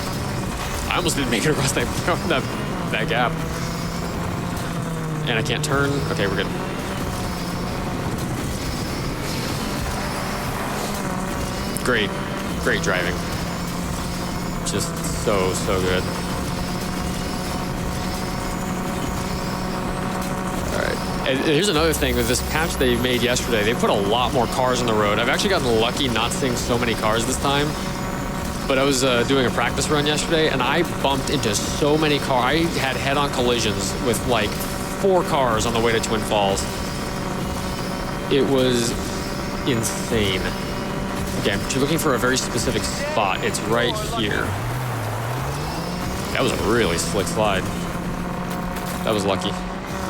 I almost didn't make it across that gap. And I can't turn. Okay, we're good. Great driving. Just so good. All right. And here's another thing with this patch they made yesterday. They put a lot more cars on the road. I've actually gotten lucky not seeing so many cars this time. But I was doing a practice run yesterday, and I bumped into so many cars. I had head-on collisions with like 4 cars on the way to Twin Falls. It was insane. Okay, but you're looking for a very specific spot. It's right here. That was a really slick slide. That was lucky.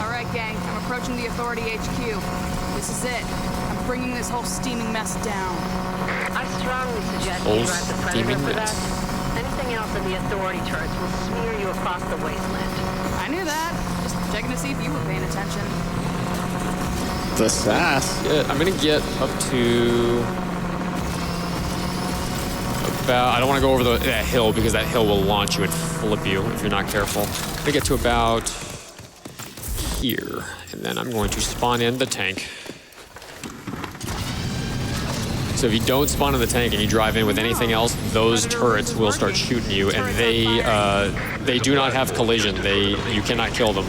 All right, gang. I'm approaching the Authority HQ. This is it. I'm bringing this whole steaming mess down. I strongly suggest Whole you drive the Predator steaming for mess. that. Anything else in the Authority turrets will smear you across the wasteland. I knew that. Just checking to see if you were paying attention. The sass. Yeah, I'm gonna get up to about, I don't want to go over that hill because that hill will launch you and flip you if you're not careful. I'm gonna get to about here, and then I'm going to spawn in the tank. So if you don't spawn in the tank and you drive in with anything else, those turrets will start shooting you, and they do not have collision. You cannot kill them.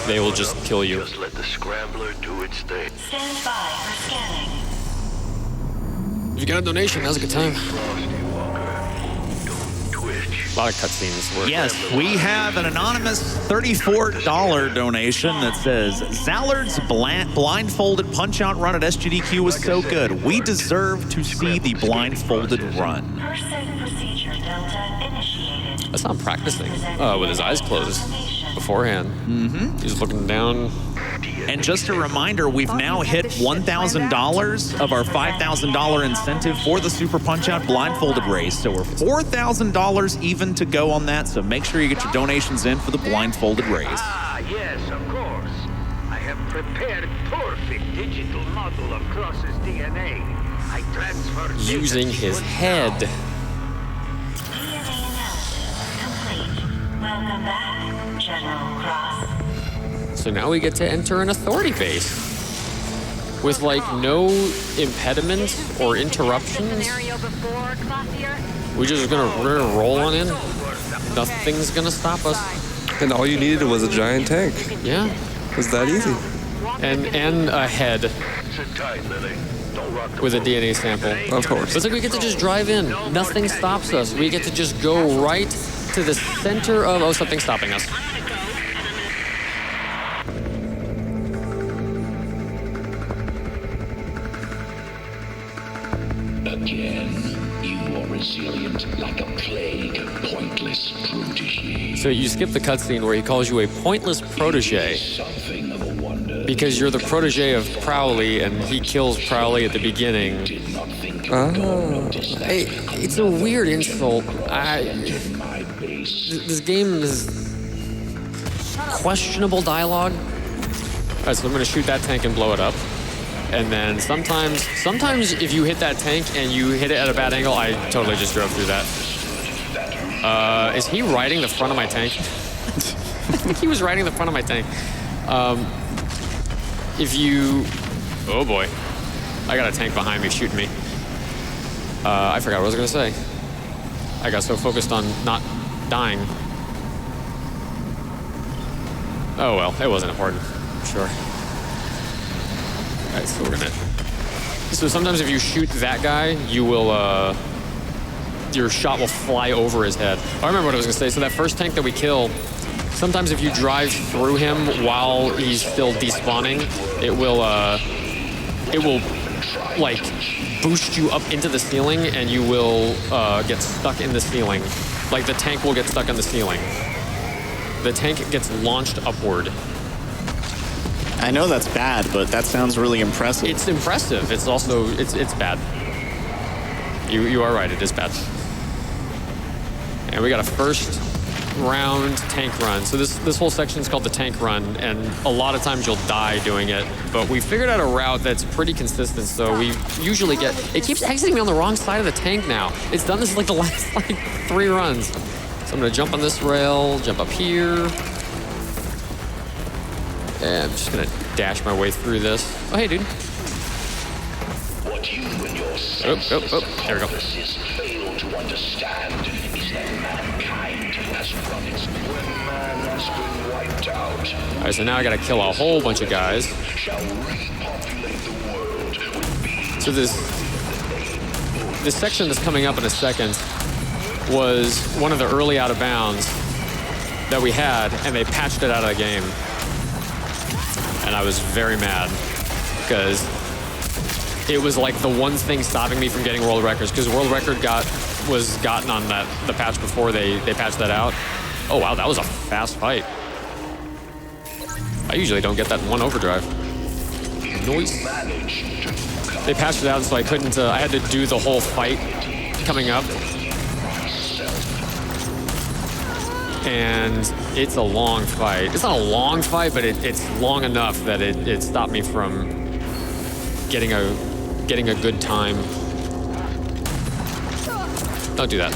They will just kill you. Just let the scrambler do its thing. Stand by for scanning. If you got a donation, now's a good time. A lot of cutscenes. Yes, we have an anonymous $34 donation that says, Zallard's blindfolded punch-out run at SGDQ was so good. We deserve to see the blindfolded run. Person procedure Delta initiated. That's not practicing with his eyes closed beforehand. He's looking down. And just a reminder, we've now hit $1,000 of our $5,000 incentive for the Super Punch-Out blindfolded race. So we're $4,000 even to go on that. So make sure you get your donations in for the blindfolded race. Ah, yes, of course. I have prepared perfect digital model of Cross's DNA. I transfer Using his head. DNA analysis complete. Welcome back, General Cross. So now we get to enter an authority base with like no impediment or interruptions. We're gonna roll on in. Nothing's gonna stop us. And all you needed was a giant tank. Yeah. It was that easy. And a head Sit tight, Lily. Don't rock the with a boat. DNA sample. Of course. It's like we get to just drive in. Nothing stops us. We get to just go right to the center of, oh, something's stopping us. Again, you are resilient like a plague, pointless protege. So you skip the cutscene where he calls you a pointless protege Something of a wonder. because you're the protege of Prowley and he kills Prowley at the beginning. Did not think It's a weird insult. my base. This game is questionable dialogue. All right, so I'm gonna shoot that tank and blow it up. And then sometimes if you hit that tank and you hit it at a bad angle, I totally just drove through that. Is he riding the front of my tank? I think he was riding the front of my tank. Oh boy, I got a tank behind me shooting me. I forgot what I was gonna say. I got so focused on not dying. Oh well, it wasn't important. Sure. All right, so we're gonna. So sometimes if you shoot that guy, you will. Your shot will fly over his head. I remember what I was gonna say. So that first tank that we kill, Sometimes if you drive through him while he's still despawning, it will like boost you up into the ceiling, and you will get stuck in the ceiling. Like the tank will get stuck in the ceiling. The tank gets launched upward. I know that's bad, but that sounds really impressive. It's impressive. It's also it's bad. You are right. It is bad. And we got a first round tank run. So this whole section is called the tank run, and a lot of times you'll die doing it. But we figured out a route that's pretty consistent. So we usually get. It keeps exiting me on the wrong side of the tank now. It's done this like the last like 3 runs. So I'm gonna jump on this rail, jump up here. And I'm just gonna dash my way through this. Oh, hey, dude. What you and your senseless There we go. accomplices fail to understand is that mankind has run its... When man has been wiped out... All right, so now I gotta kill a whole bunch of guys. ...shall repopulate the world with beings... So this section that's coming up in a second was one of the early out of bounds that we had, and they patched it out of the game. And I was very mad because it was like the one thing stopping me from getting world records, because world record was gotten on the patch before they patched that out. Oh wow, that was a fast fight. I usually don't get that in one overdrive. Noise. They patched it out, so I couldn't. I had to do the whole fight coming up, and it's a long fight. It's not a long fight, but it's long enough that it stopped me from getting a good time. Don't do that.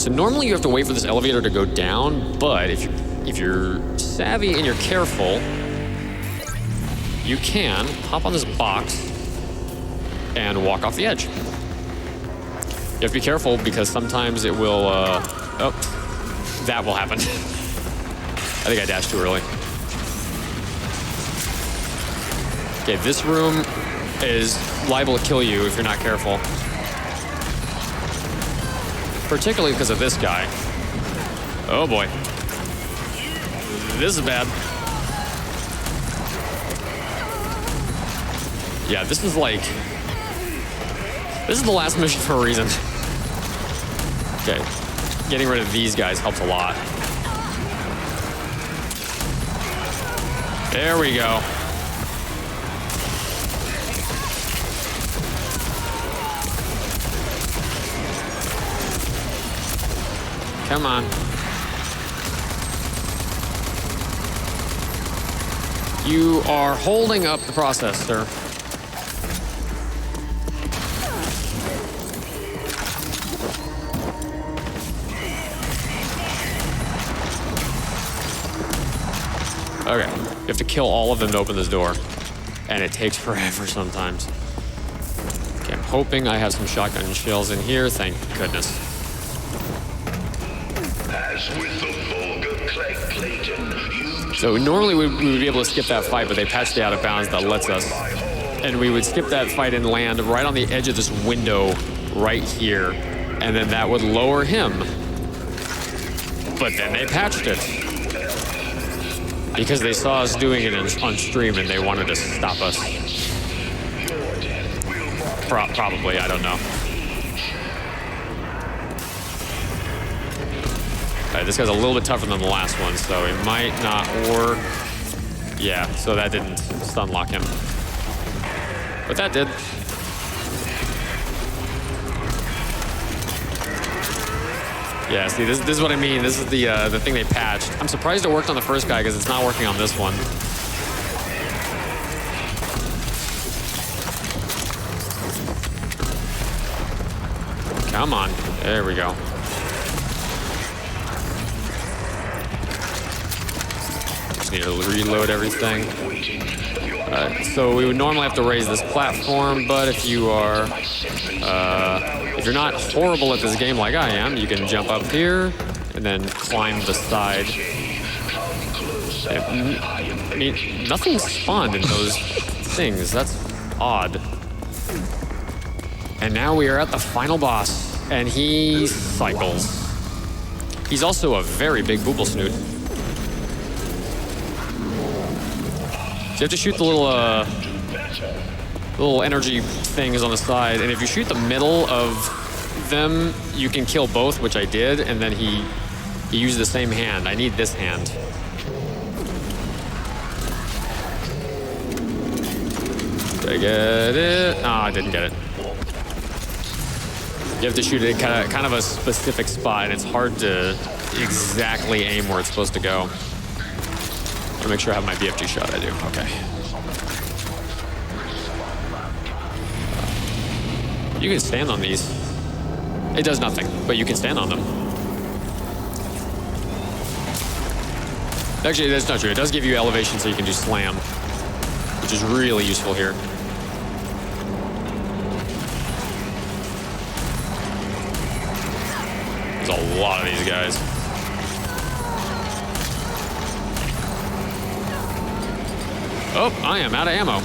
So normally you have to wait for this elevator to go down, but if you're savvy and you're careful, you can hop on this box and walk off the edge. You have to be careful because sometimes it will, oh, that will happen. I think I dashed too early. Okay, this room is liable to kill you if you're not careful. Particularly because of this guy. Oh boy. This is bad. Yeah, this is like... This is the last mission for a reason. Okay. Getting rid of these guys helps a lot. There we go. Come on. You are holding up the process, sir. Okay, you have to kill all of them to open this door. And it takes forever sometimes. Okay, I'm hoping I have some shotgun shells in here, thank goodness. As with the vulgar Clayton, you... So normally we would be able to skip that fight, but they patched the out of bounds that lets us. And we would skip that fight and land right on the edge of this window right here. And then that would lower him. But then they patched it. Because they saw us doing it on stream and they wanted to stop us. Probably, I don't know. Alright, this guy's a little bit tougher than the last one, so it might not work. Yeah, so that didn't stun lock him. But that did. Yeah, see, this is what I mean. This is the thing they patched. I'm surprised it worked on the first guy because it's not working on this one. Come on. There we go. Just need to reload everything. So we would normally have to raise this platform, but if you are, if you're not horrible at this game like I am, you can jump up here and then climb the side. I mean, nothing spawned in those things. That's odd. And now we are at the final boss, and he cycles. He's also a very big booble snoot. So you have to shoot the little energy things on the side, and if you shoot the middle of them, you can kill both, which I did, and then he used the same hand. I need this hand. Did I get it? Oh, I didn't get it. You have to shoot it at kind of a specific spot, and it's hard to exactly aim where it's supposed to go. To make sure I have my BFG shot, I do. Okay. You can stand on these. It does nothing, but you can stand on them. Actually, that's not true. It does give you elevation so you can do slam, which is really useful here. There's a lot of these guys. Oh, I am out of ammo.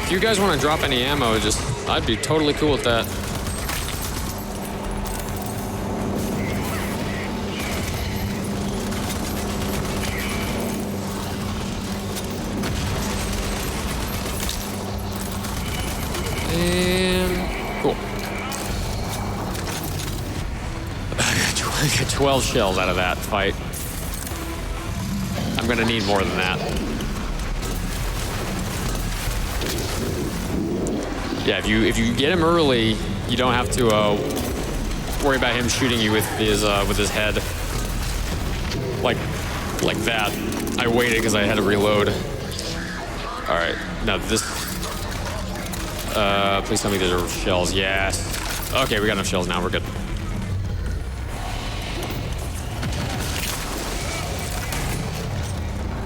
If you guys want to drop any ammo, I'd be totally cool with that. And cool. I got 12 shells out of that fight. I'm gonna need more than that. Yeah, if you get him early, you don't have to worry about him shooting you with his head like that. I waited because I had to reload. All right, now this. Please tell me there are shells. Yes. Okay, we got enough shells now. We're good.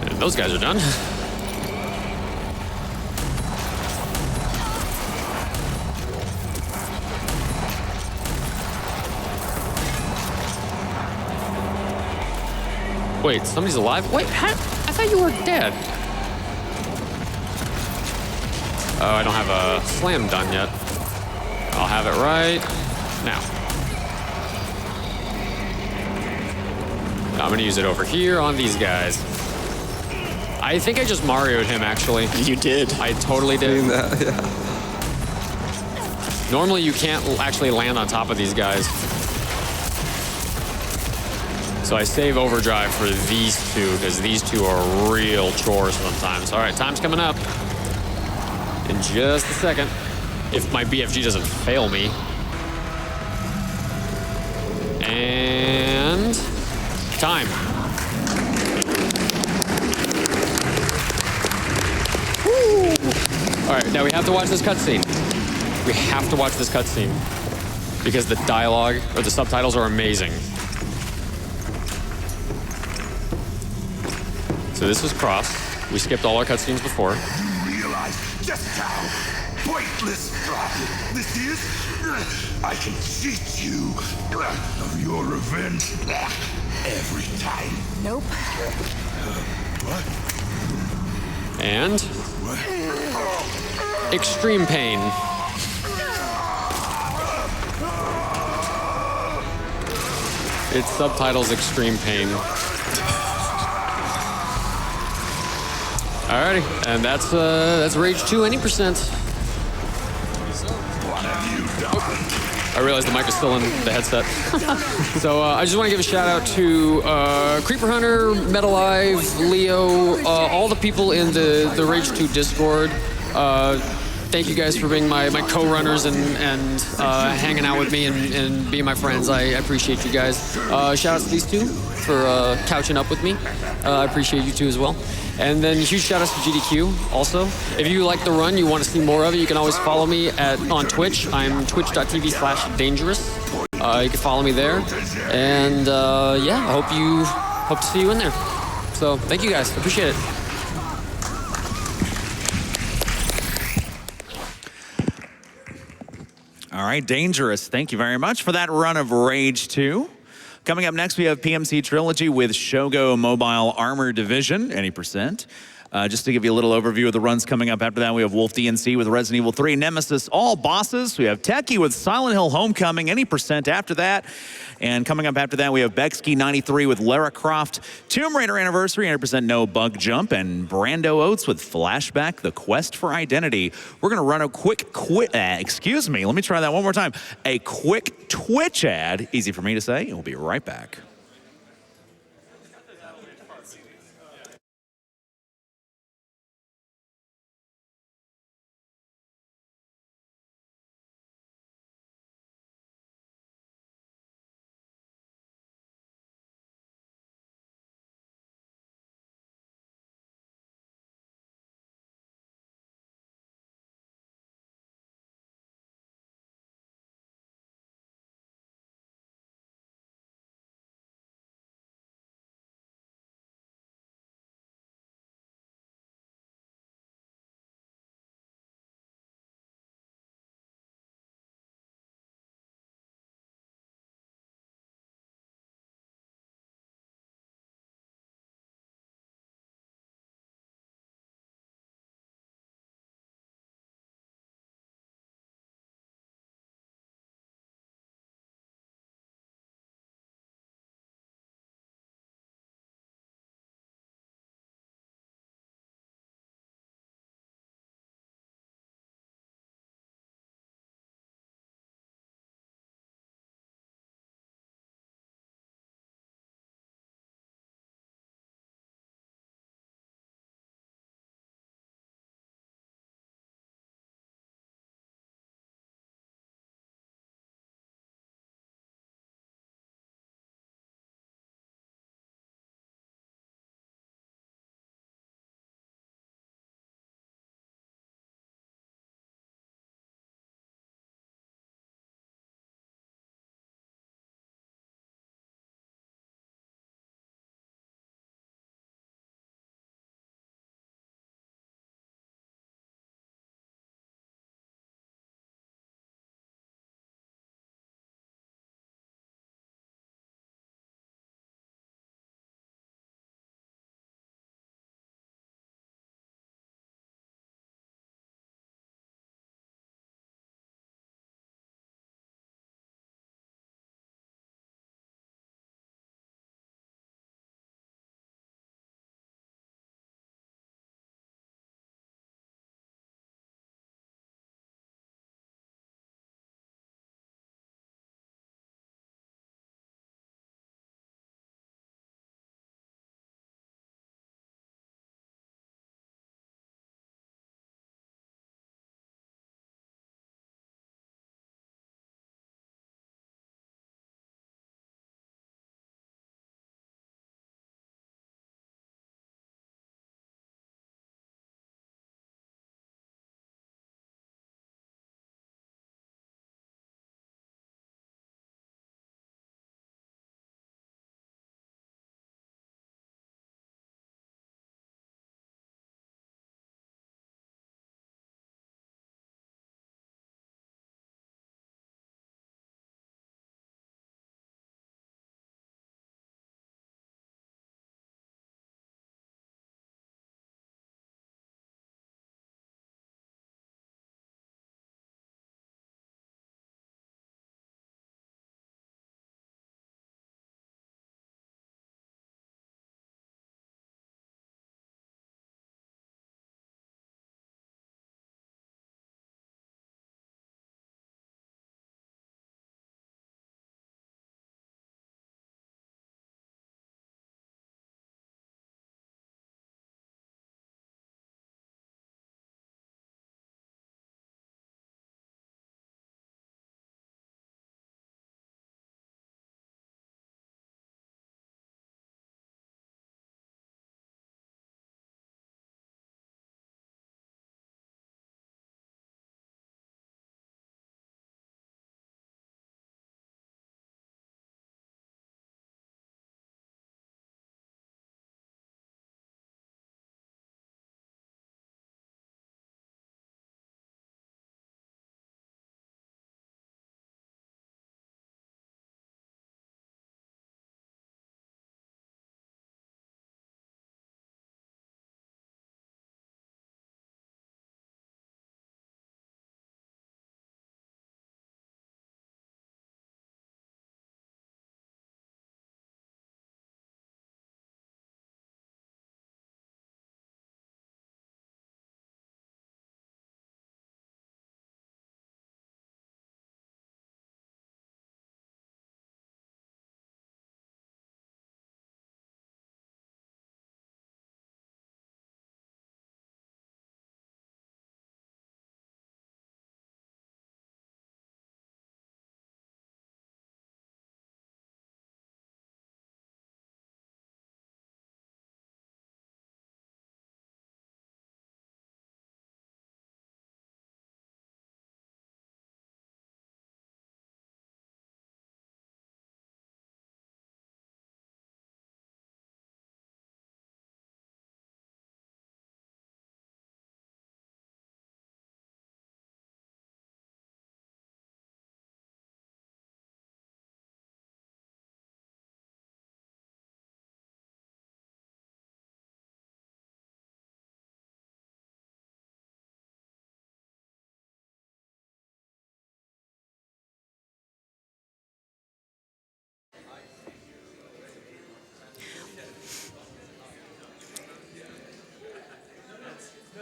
And those guys are done. Wait, somebody's alive? Wait, I thought you were dead. Oh, I don't have a slam done yet. I'll have it right now. I'm gonna use it over here on these guys. I think I just Mario'd him, actually. You did. I totally did. That, yeah. Normally, you can't actually land on top of these guys. So I save overdrive for these two, because these two are real chores sometimes. All right, time's coming up in just a second. If my BFG doesn't fail me. And time. Woo. All right, now we have to watch this cutscene. We have to watch this cutscene because the dialogue or the subtitles are amazing. So this is Cross. We skipped all our cutscenes before. You realize just how pointless this is? I can cheat you of your revenge every time. Nope. What? And extreme pain. Its subtitles extreme pain. Alrighty, and that's Rage 2 any percent. What have you done? I realized the mic was still in the headset. So I just want to give a shout out to Creeper Hunter, Metalive, Leo, all the people in the Rage 2 Discord. Thank you guys for being my co-runners and hanging out with me and being my friends. I appreciate you guys. Shout out to these two for couching up with me. I appreciate you too as well. And then huge shout outs to GDQ also. If you like the run, you want to see more of it, you can always follow me on Twitch. I'm twitch.tv/danejerus. You can follow me there. And yeah, I hope to see you in there. So thank you guys, appreciate it. All right, Dangerous. Thank you very much for that run of Rage 2. Coming up next, we have PMC Trilogy with Shogo Mobile Armor Division, any percent. Just to give you a little overview of the runs coming up after that, we have Wolf DNC with Resident Evil 3, Nemesis, all bosses. We have Techie with Silent Hill Homecoming, any percent after that. And coming up after that, we have Bexkey 93 with Lara Croft, Tomb Raider Anniversary, 100% No Bug Jump, and Brando Oates with Flashback, The Quest for Identity. We're going to run a quick excuse me, let me try that one more time. A quick Twitch ad, easy for me to say, and we'll be right back.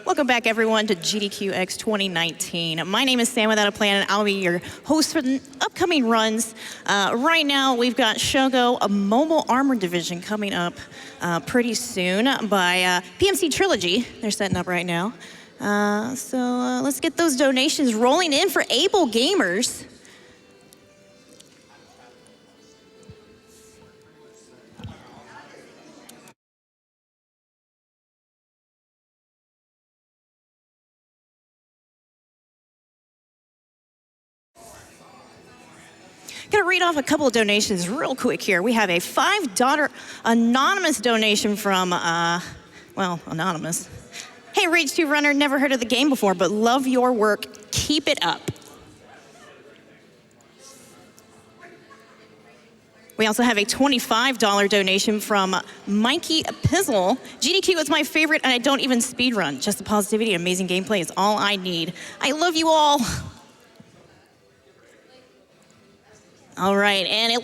Welcome back, everyone, to GDQx 2019. My name is Sam Without a Plan, and I'll be your host for the upcoming runs. Right now, we've got Shogo, a mobile armor division, coming up pretty soon by PMC Trilogy. They're setting up right now. So let's get those donations rolling in for able gamers. Gonna read off a couple of donations real quick here. We have a $5 anonymous donation from, well, anonymous. Hey, Rage 2 Runner, never heard of the game before, but love your work. Keep it up. We also have a $25 donation from Mikey Pizzle. GDQ is my favorite, and I don't even speedrun. Just the positivity and amazing gameplay is all I need. I love you all. All right, and it